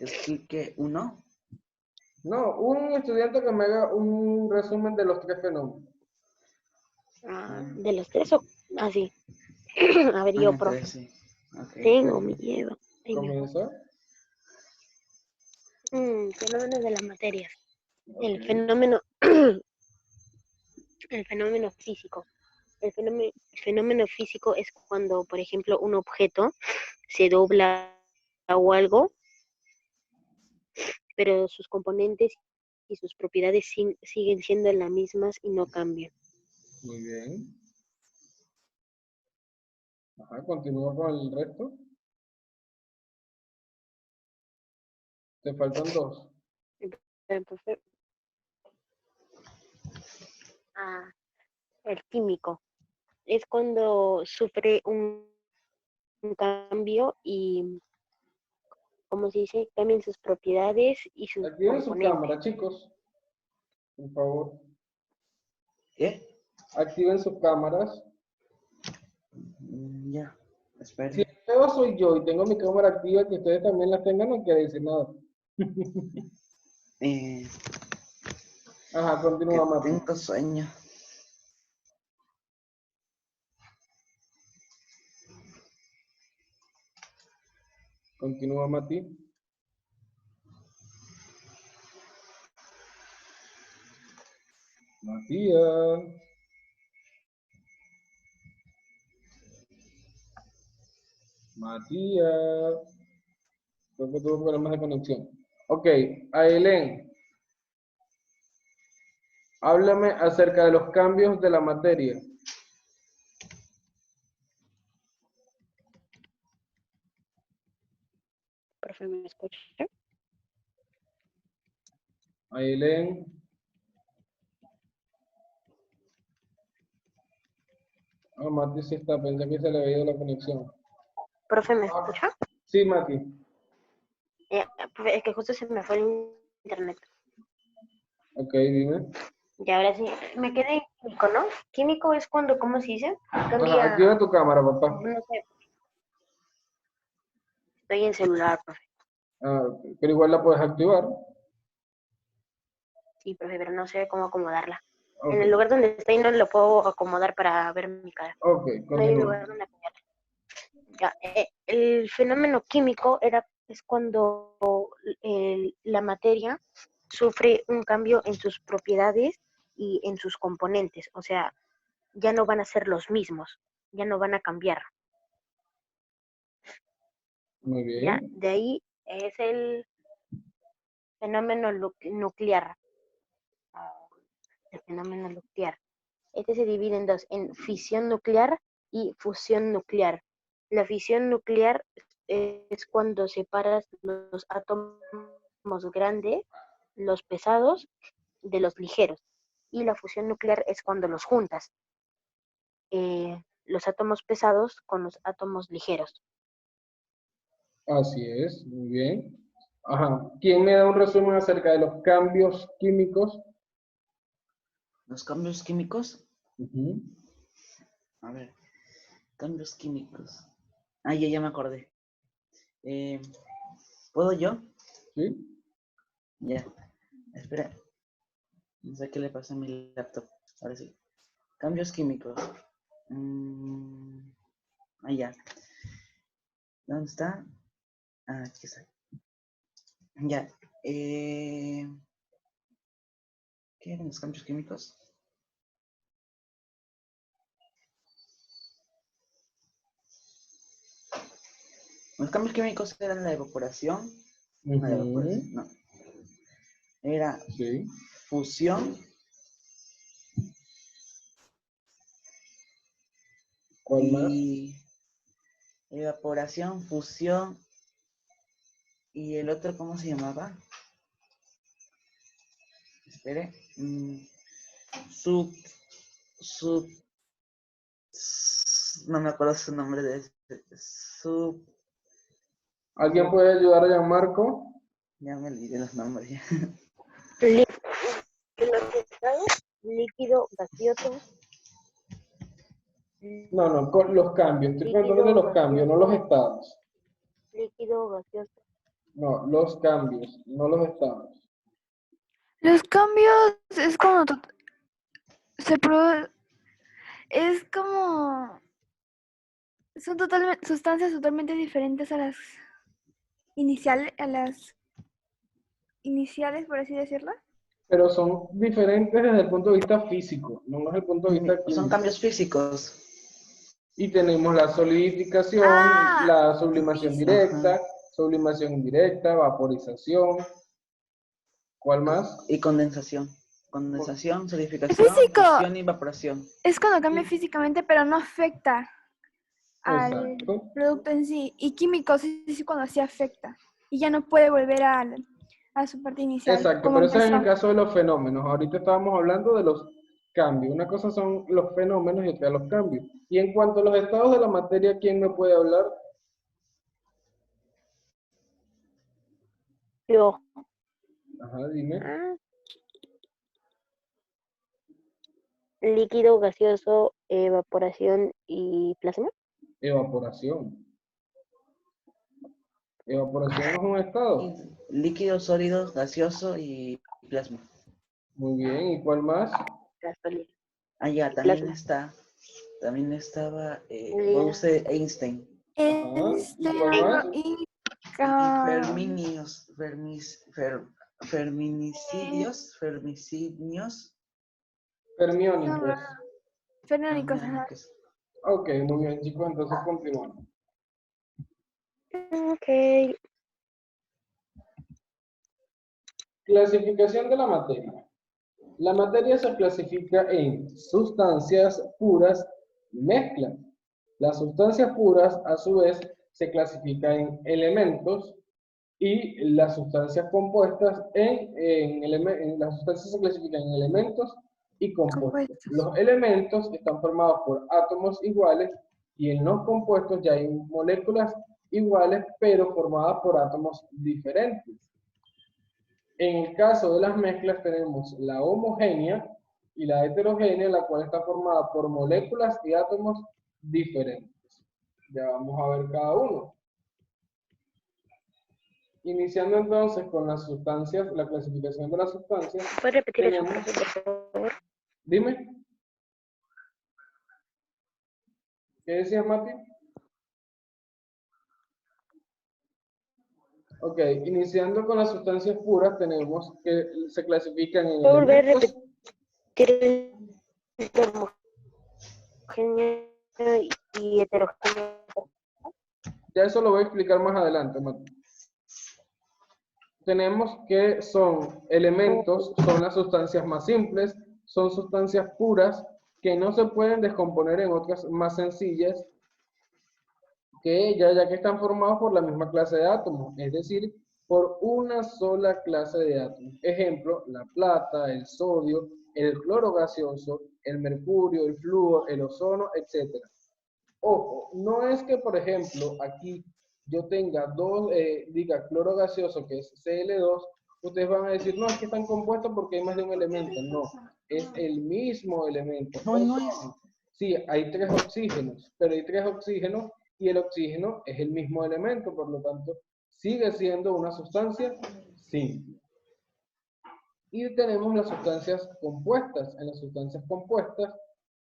explique uno. No, un estudiante que me haga un resumen de los tres fenómenos. de los tres o así. A ver, yo, profe. Sí. Ok. Tengo miedo. Ay, mi amor. Comienza. Fenómenos de las materias. Ok. El fenómeno, el fenómeno físico. El fenómeno físico es cuando, por ejemplo, un objeto se dobla o algo, pero sus componentes y sus propiedades siguen siendo las mismas y no cambian. Muy bien. Ajá, continúa con el resto. Te faltan dos. Entonces, el químico es cuando sufre un cambio y, ¿cómo se dice? Cambian sus propiedades y sus Activen su componentes. cámara, chicos. Por favor. ¿Qué? Activen sus cámaras. Ya. Espera. Si el feo soy yo y tengo mi cámara activa, que ustedes también la tengan, no quiere decir nada. Eh, Ajá, Que continúa, Mati. tengo sueño. Continúa, Mati. Matías. Matías. Creo que tuvo problemas de conexión. Ok, Ailén. Háblame acerca de los cambios de la materia. Profe, ¿me escucha? Ailén. Ah, Mati sí está, pensé que se le había ido la conexión. Profe, ¿me escucha? Sí, Mati. Profe, es que justo se me fue el internet. Ok, dime. Y ahora sí, me quedé en químico, ¿no? Químico es cuando, ¿cómo se dice? Ajá, Cambia, activa tu cámara, papá. no sé, estoy en celular, profe. Ah, pero igual la puedes activar. Sí, profe, pero no sé cómo acomodarla. Ok, En el lugar donde estoy no lo puedo acomodar para ver mi cara. ok, No hay un continúa. lugar donde apoyarla. Ya, el fenómeno químico es cuando la materia sufre un cambio en sus propiedades y en sus componentes. O sea, ya no van a ser los mismos, ya no van a cambiar. Muy ¿Ya? bien. De ahí es el fenómeno nuclear. El fenómeno nuclear. Este se divide en dos, en fisión nuclear y fusión nuclear. La fisión nuclear es cuando separas los átomos grandes, los pesados, de los ligeros. Y la fusión nuclear es cuando los juntas, los átomos pesados con los átomos ligeros. Así es, muy bien. Ajá. ¿Quién me da un resumen acerca de los cambios químicos? Los cambios químicos. Ujú. A ver, cambios químicos. Ah, ya me acordé. ¿Puedo yo? ¿Sí? Ya. Espera. No sé qué le pasa a mi laptop. Ahora sí. Cambios químicos. Ya. ¿Dónde está? Ah, aquí está. Ya. ¿Qué eran los cambios químicos? Los cambios químicos eran la evaporación. No, la evaporación, Ujú. no. Era Sí. fusión ¿Cuál más? y evaporación, fusión y el otro, ¿cómo se llamaba? Espere. Sub, sub, no me acuerdo su nombre de ese. ¿Alguien puede ayudar a Gianmarco? Ya me olvidé los nombres. Ya. Los estados, líquido, gaseoso, No, no, con los cambios. Estoy preguntando de líquido, los cambios, no los gaseoso, estados. líquido, gaseoso. No, los cambios, no los estados. Los cambios es cuando se produce, es como, son totalmente, sustancias totalmente diferentes a las iniciales, por así decirlo. Pero son diferentes desde el punto de vista físico, no desde el punto de vista Son químico. cambios físicos. Y tenemos la solidificación, Ah, la sublimación físico. directa, sublimación indirecta, vaporización. ¿Cuál más? Y condensación. Condensación, solidificación, Físico fusión y evaporación. es cuando cambia Y- físicamente, pero no afecta al Exacto. producto en sí. Y químico sí, sí cuando sí afecta. Y ya no puede volver a su parte inicial, Exacto, como pero eso es en el empezó. caso de los fenómenos. Ahorita estábamos hablando de los cambios. Una cosa son los fenómenos y otra los cambios. Y en cuanto a los estados de la materia, ¿quién me puede hablar? Yo, Ajá, dime. líquido, gaseoso, evaporación y plasma. Evaporación. Evaporación no es un estado. Líquido, sólido, gaseoso y plasma. Muy bien, ¿y cuál más? Gasolina. Ah, ya, Plasma. también estaba Gasolina. Bose Einstein. Ajá, ¿y cuál más? Y Y ferminicidios, Fermiónicos. Fernando, ajá. fermiónicos. Ok, muy bien, chicos, entonces continuamos. Ok. Clasificación de la materia. La materia se clasifica en sustancias puras y mezclas. Las sustancias puras, a su vez, se clasifican en elementos y las sustancias compuestas las sustancias se clasifican en elementos y compuestos. Compuestos. Los elementos están formados por átomos iguales y en los compuestos ya hay moléculas iguales, pero formadas por átomos diferentes. En el caso de las mezclas tenemos la homogénea y la heterogénea, la cual está formada por moléculas y átomos diferentes. Ya vamos a ver cada uno. Iniciando entonces con las sustancias, la clasificación de las sustancias. ¿Puedes repetir eso, tenemos- por favor? Dime. ¿Qué decías, Mati? Ok, iniciando con las sustancias puras, tenemos que se clasifican en ¿Puedo volver a elementos. repetir el homogéneo y heterogéneo? Ya eso lo voy a explicar más adelante, Mati. Tenemos que son elementos, son las sustancias más simples, son sustancias puras que no se pueden descomponer en otras más sencillas que ellas, ya que están formados por la misma clase de átomos, es decir, por una sola clase de átomos. Ejemplo, la plata, el sodio, el cloro gaseoso, el mercurio, el flúor, el ozono, etc. Ojo, no es que, por ejemplo, aquí yo tenga diga cloro gaseoso, que es Cl2, ustedes van a decir, no, es que están compuestos porque hay más de un elemento. No, es el mismo elemento. No, no es. Sí, hay 3 oxígenos, pero hay 3 oxígenos y el oxígeno es el mismo elemento, por lo tanto, sigue siendo una sustancia simple. Y tenemos las sustancias compuestas. En las sustancias compuestas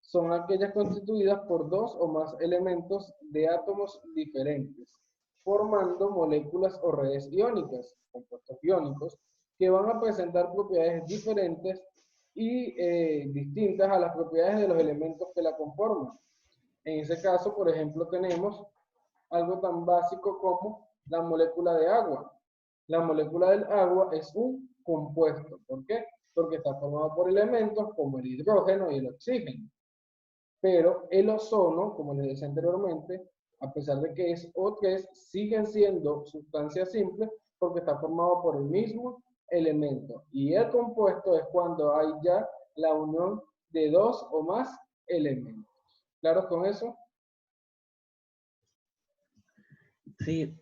son aquellas constituidas por 2 o más elementos de átomos diferentes, formando moléculas o redes iónicas, compuestos iónicos, que van a presentar propiedades diferentes y distintas a las propiedades de los elementos que la conforman. En ese caso, por ejemplo, tenemos algo tan básico como la molécula de agua. La molécula del agua es un compuesto. ¿Por qué? Porque está formado por elementos como el hidrógeno y el oxígeno. Pero el ozono, como les decía anteriormente, a pesar de que es O3, siguen siendo sustancias simples porque está formado por el mismo elemento. Y el compuesto es cuando hay ya la unión de 2 o más elementos. ¿Claros con eso? Sí,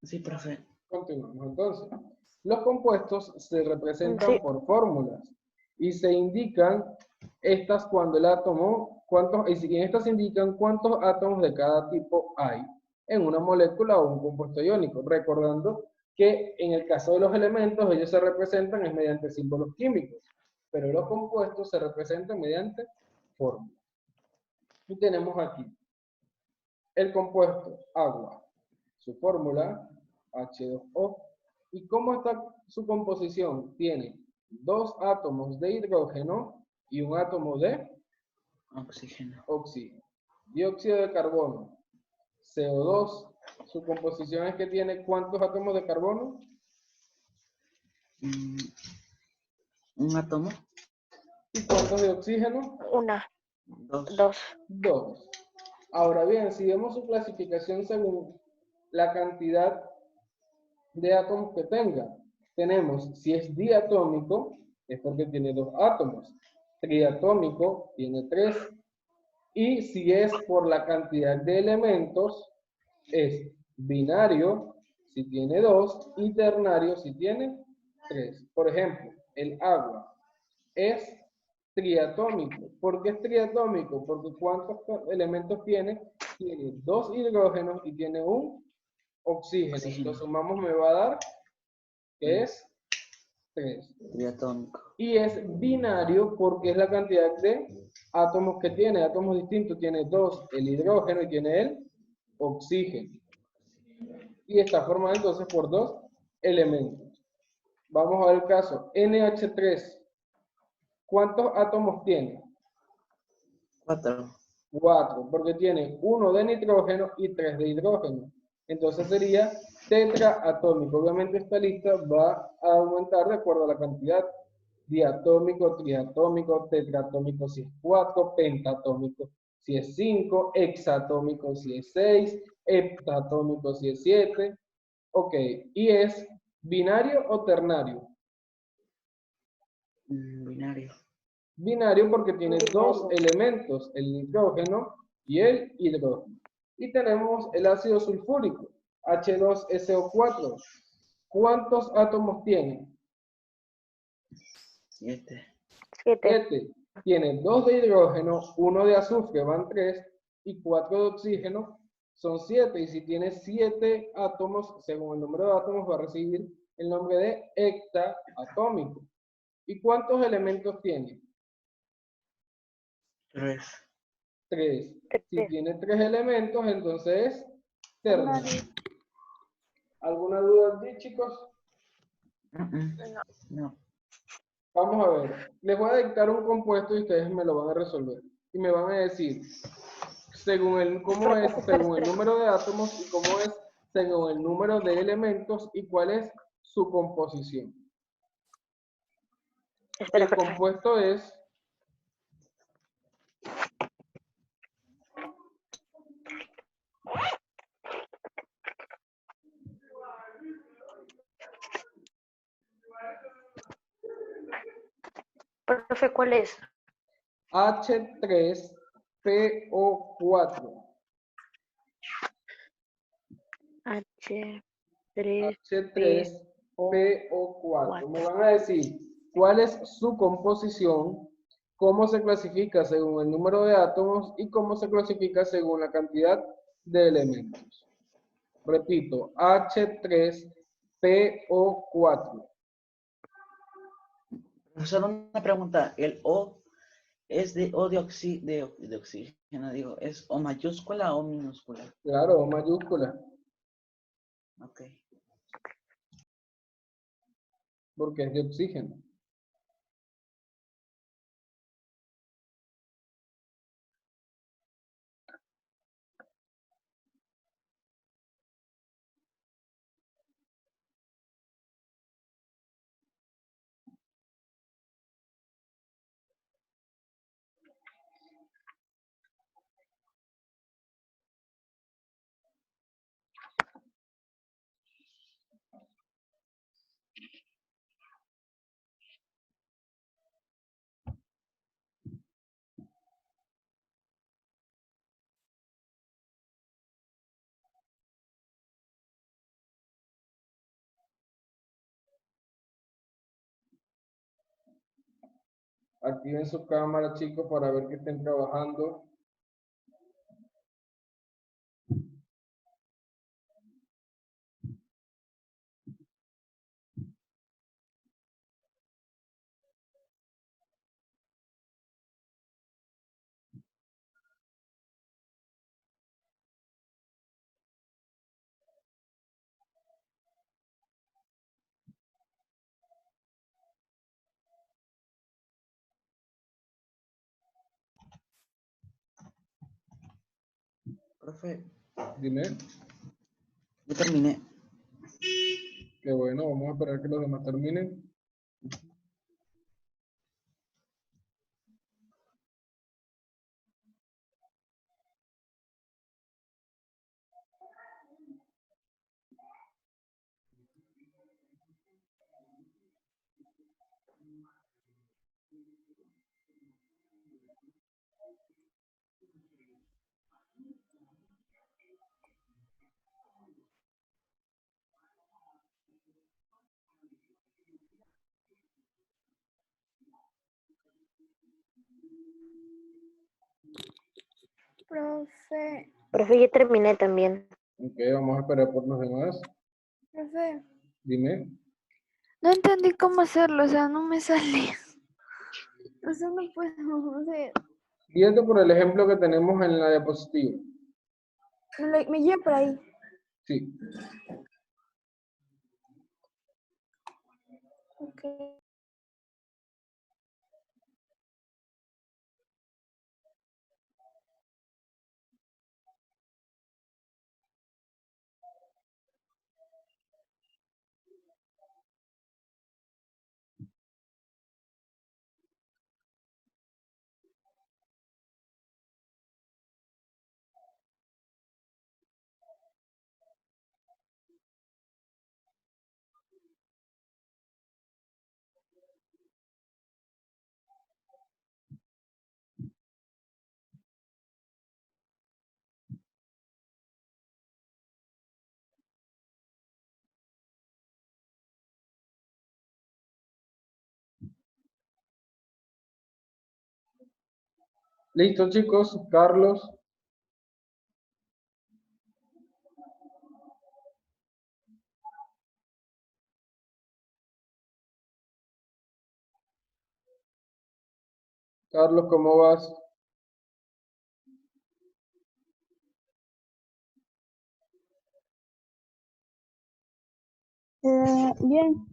sí, profe. Continuamos entonces. Los compuestos se representan Sí. por fórmulas y se indican estas cuando el átomo, y en estas se indican cuántos átomos de cada tipo hay en una molécula o un compuesto iónico, recordando que en el caso de los elementos ellos se representan es mediante símbolos químicos, pero los compuestos se representan mediante fórmulas. Y tenemos aquí el compuesto agua, su fórmula H2O. ¿Y cómo está su composición? Tiene 2 átomos de hidrógeno y un átomo de Oxígeno. oxígeno. Dióxido de carbono, CO2, su composición es que tiene ¿cuántos átomos de carbono? Un átomo. ¿Y cuántos de oxígeno? Una, 2. 2. 2. Ahora bien, si vemos su clasificación según la cantidad de átomos que tenga, tenemos, si es diatómico, es porque tiene 2 átomos, triatómico tiene 3, y si es por la cantidad de elementos, es binario si tiene 2 y ternario si tiene 3. Por ejemplo, el agua es triatómico. ¿Por qué es triatómico? Porque ¿cuántos elementos tiene? Tiene 2 hidrógenos y tiene un oxígeno. Si lo sumamos me va a dar que es 3. Triatómico. Y es binario porque es la cantidad de átomos que tiene, átomos distintos. Tiene 2 el hidrógeno y tiene el oxígeno. Y está formado entonces por 2 elementos. Vamos a ver el caso. NH3. ¿Cuántos átomos tiene? 4. 4, porque tiene 1 de nitrógeno y 3 de hidrógeno. Entonces sería tetraatómico. Obviamente esta lista va a aumentar de acuerdo a la cantidad. Diatómico, triatómico, tetraatómico si es 4, pentatómico si es 5, hexatómico si es 6, heptatómico si es 7. Ok, ¿y es binario o ternario? Binario. Binario porque tiene dos Binario. elementos, el nitrógeno y el hidrógeno. Y tenemos el ácido sulfúrico, H2SO4. ¿Cuántos átomos tiene? 7. 7. 7. Tiene 2 de hidrógeno, 1 de azufre, van 3, y 4 de oxígeno, son 7. Y si tiene 7 átomos, según el número de átomos, va a recibir el nombre de hectaatómico. ¿Y cuántos elementos tiene? 3. 3. Si tiene 3 elementos, entonces es ternario. ¿Alguna duda aquí, chicos? No. Vamos a ver. Les voy a dictar un compuesto y ustedes me lo van a resolver. Y me van a decir, según el, cómo es, según el número de átomos y cómo es, según el número de elementos y cuál es su composición. Espera, El compuesto es profe, ¿cuál es? H3PO4. H3. H3PO4. Me van a decir cuál es su composición, cómo se clasifica según el número de átomos y cómo se clasifica según la cantidad de elementos. Repito, H3PO4. Solo una pregunta. ¿El O es de O de oxígeno? Digo, ¿es O mayúscula o minúscula? Claro, mayúscula, Ok. porque es de oxígeno. Activen su cámara, chicos, para ver que estén trabajando. Profe, Dime. yo terminé. Qué bueno, vamos a esperar que los demás terminen. Profe, Profe, ya terminé también. Ok, vamos a esperar por los demás. profe, Dime. No entendí cómo hacerlo, o sea, no me sale. O sea, no puedo, o sea, Guíate por el ejemplo que tenemos en la diapositiva. me lleva por ahí. Sí. Ok. Listo, chicos. Carlos. Carlos, ¿cómo vas? Bien.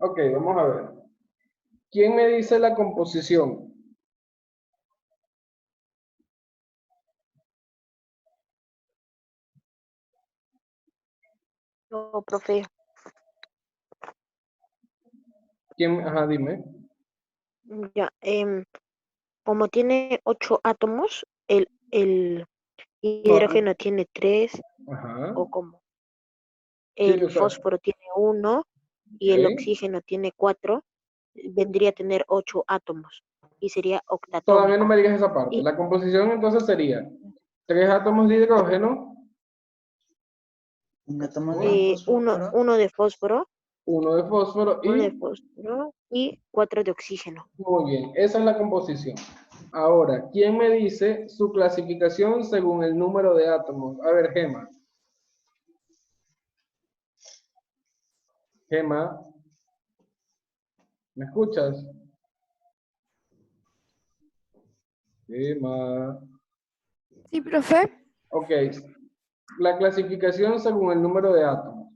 Ok, vamos a ver. ¿Quién me dice la composición? No, profe. ¿Quién? Ajá, dime. Ya, como tiene 8 átomos, el No, hidrógeno tiene 3, ajá. o como Sí, el o sea, fósforo tiene 1 y el ok. oxígeno tiene 4, vendría a tener 8 átomos y sería Todavía no octatómico. me digas esa parte. Y La composición entonces sería 3 átomos de hidrógeno, Un átomo de fósforo. uno de fósforo, uno de fósforo y... y 4 de oxígeno. Muy bien, esa es la composición. Ahora, ¿quién me dice su clasificación según el número de átomos? A ver, Gema. Gema, ¿me escuchas? Gema. Sí, profe. Ok, la clasificación según el número de átomos.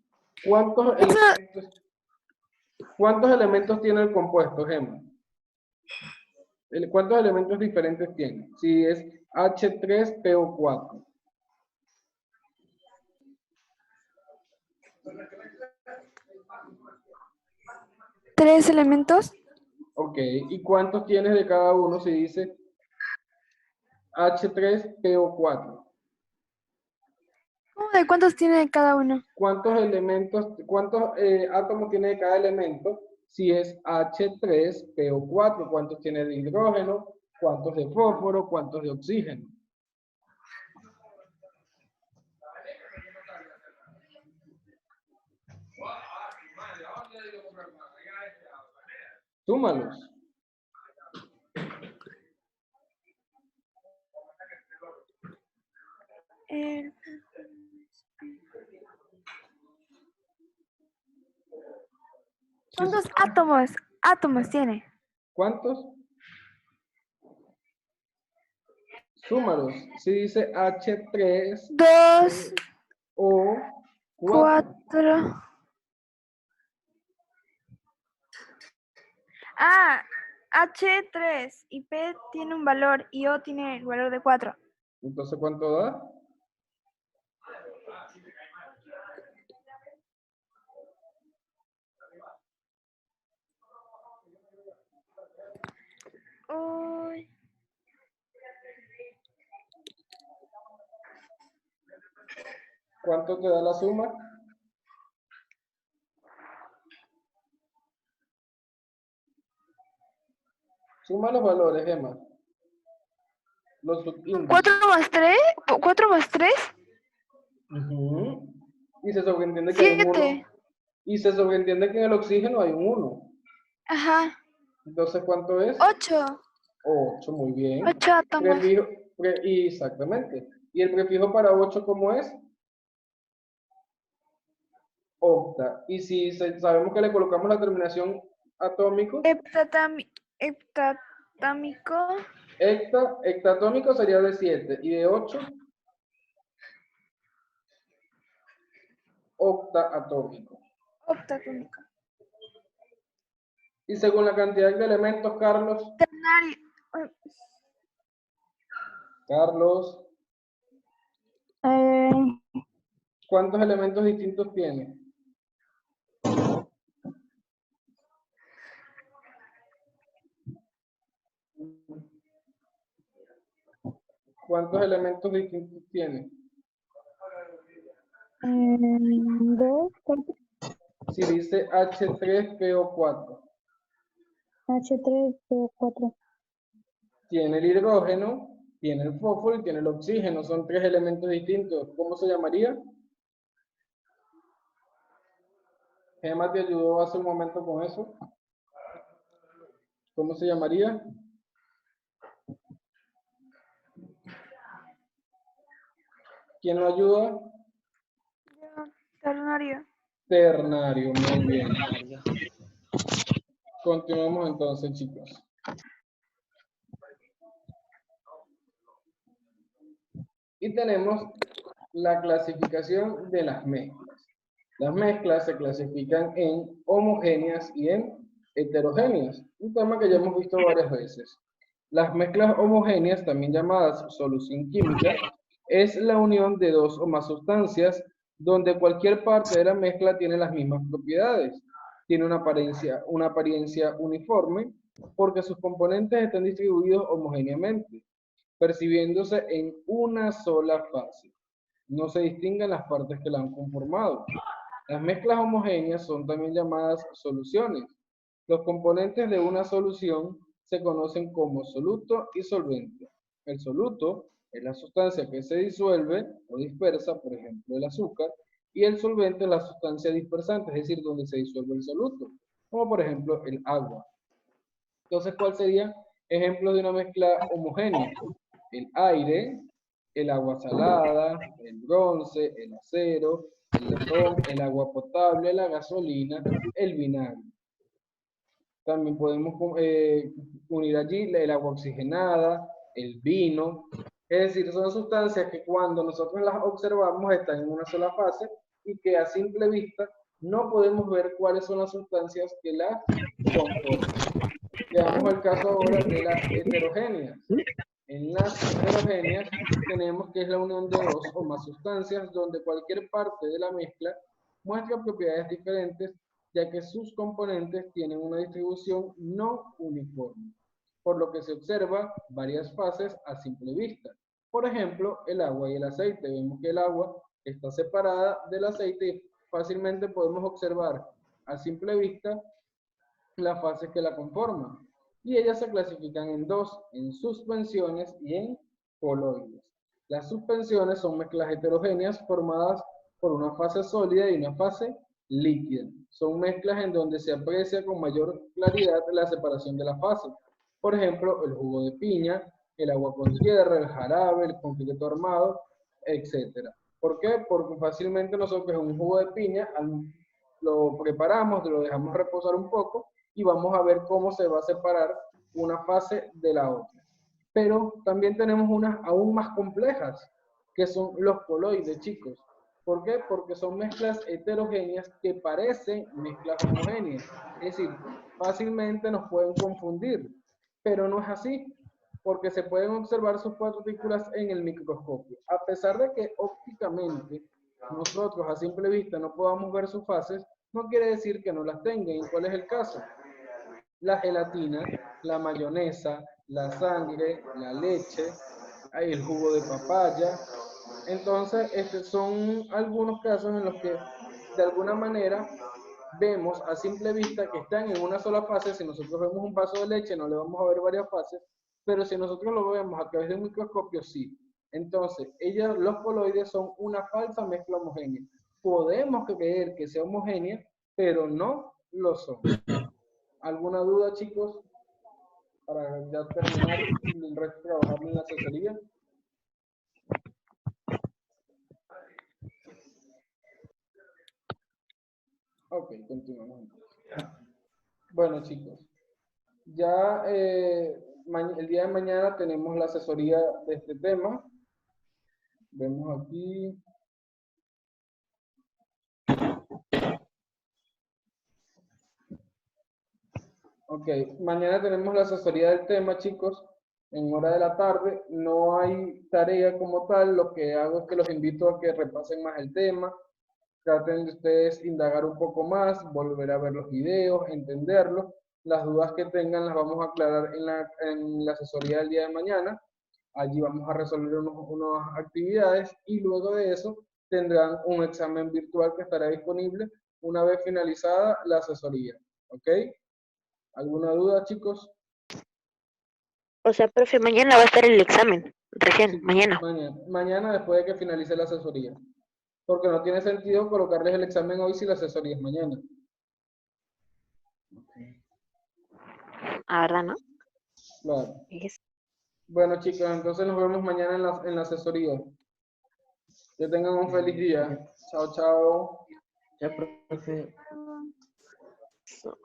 ¿Cuántos Esa- elementos, cuántos elementos tiene el compuesto, Gema? ¿Cuántos elementos diferentes tiene? Si es H3PO4. 3 elementos. Ok, ¿y cuántos tienes de cada uno si dice H3PO4? ¿Cómo de cuántos tiene cada uno? ¿Cuántos elementos, cuántos átomos tiene de cada elemento? Si es H3PO4, ¿cuántos tiene de hidrógeno? ¿Cuántos de fósforo? ¿Cuántos de oxígeno? Súmalos. Eh, ¿Cuántos átomos tiene? ¿Cuántos? Súmalos. Si dice Dos, H3O4. 4. Ah, H3 y P tiene un valor y O tiene el valor de 4. Entonces, ¿cuánto da? Uy, ¿Cuánto te da la suma? Suma los valores, Emma. Los subíndices. 4 más 3, 4 más 3, Ujú. Y se sobreentiende que hay un 1. 7. Y se sobreentiende que en el oxígeno hay un 1. Ajá. Entonces, ¿cuánto es? 8. 8, muy bien. 8 átomos. Exactamente. ¿Y el prefijo para 8 cómo es? Octa. Y si sabemos que le colocamos la terminación atómico, Heptatómico. hectatómico sería de 7. ¿Y de 8? Octaatómico. Octatómico. Y según la cantidad de elementos, Carlos. Ternario. Carlos. ¿Cuántos elementos distintos tiene? ¿Cuántos elementos distintos tiene? 2, 4. Si dice H3PO4. H3PO4. Tiene el hidrógeno, tiene el fósforo y tiene el oxígeno. Son 3 elementos distintos. ¿Cómo se llamaría? Gemma te ayudó hace un momento con eso. ¿Cómo se llamaría? ¿Quién lo ayuda? Ternario. Ternario, muy bien. Ternario. Continuamos entonces, chicos. Y tenemos la clasificación de las mezclas. Las mezclas se clasifican en homogéneas y en heterogéneas, un tema que ya hemos visto varias veces. Las mezclas homogéneas, también llamadas solución química, es la unión de dos o más sustancias donde cualquier parte de la mezcla tiene las mismas propiedades. Tiene una apariencia uniforme porque sus componentes están distribuidos homogéneamente, percibiéndose en una sola fase. No se distinguen las partes que la han conformado. Las mezclas homogéneas son también llamadas soluciones. Los componentes de una solución se conocen como soluto y solvente. El soluto es la sustancia que se disuelve o dispersa, por ejemplo el azúcar, y el solvente es la sustancia dispersante, es decir, donde se disuelve el soluto, como por ejemplo el agua. Entonces, ¿cuál sería ejemplo de una mezcla homogénea? El aire, el agua salada, el bronce, el acero, el latón, el agua potable, la gasolina, el vinagre. También podemos unir allí el agua oxigenada, el vino. Es decir, son sustancias que cuando nosotros las observamos están en una sola fase y que a simple vista no podemos ver cuáles son las sustancias que las componen. Veamos el caso ahora de las heterogéneas. En las heterogéneas tenemos que es la unión de dos o más sustancias donde cualquier parte de la mezcla muestra propiedades diferentes ya que sus componentes tienen una distribución no uniforme, por lo que se observa varias fases a simple vista. Por ejemplo, el agua y el aceite. Vemos que el agua está separada del aceite y fácilmente podemos observar a simple vista las fases que la conforman. Y ellas se clasifican en dos, en suspensiones y en coloides. Las suspensiones son mezclas heterogéneas formadas por una fase sólida y una fase líquida. Son mezclas en donde se aprecia con mayor claridad la separación de las fases. Por ejemplo, el jugo de piña, el agua con tierra, el jarabe, el concreto armado, etc. ¿Por qué? Porque fácilmente nosotros un jugo de piña lo preparamos, lo dejamos reposar un poco y vamos a ver cómo se va a separar una fase de la otra. Pero también tenemos unas aún más complejas, que son los coloides, chicos. ¿Por qué? Porque son mezclas heterogéneas que parecen mezclas homogéneas. Es decir, fácilmente nos pueden confundir, pero no es así, porque se pueden observar sus partículas en el microscopio. A pesar de que ópticamente nosotros a simple vista no podamos ver sus fases, no quiere decir que no las tengan. ¿Y cuál es el caso? La gelatina, la mayonesa, la sangre, la leche, el jugo de papaya. Entonces, estos son algunos casos en los que de alguna manera vemos a simple vista que están en una sola fase. Si nosotros vemos un vaso de leche no le vamos a ver varias fases, pero si nosotros lo vemos a través de un microscopio sí. Entonces, los coloides son una falsa mezcla homogénea. Podemos creer que sea homogénea, pero no lo son. ¿Alguna duda, chicos? para ya terminar y el resto trabajar en la asesoría. Ok, continuamos. Bueno, chicos, ya el día de mañana tenemos la asesoría de este tema. Vemos aquí. Ok, mañana tenemos la asesoría del tema, chicos, en hora de la tarde. No hay tarea como tal, lo que hago es que los invito a que repasen más el tema, traten de ustedes indagar un poco más, volver a ver los videos, entenderlos. Las dudas que tengan las vamos a aclarar en la asesoría del día de mañana. Allí vamos a resolver unas actividades y luego de eso tendrán un examen virtual que estará disponible una vez finalizada la asesoría. ¿Ok? ¿Alguna duda, chicos? O sea, profe, mañana va a estar el examen. Recién, Sí, mañana. mañana después de que finalice la asesoría. Porque no tiene sentido colocarles el examen hoy si la asesoría es mañana. Ok. Ah, ¿verdad, no? Claro. Es- Bueno, chicos, entonces nos vemos mañana en la asesoría. Que tengan un feliz día. Chao, chao. Ya, profe. so-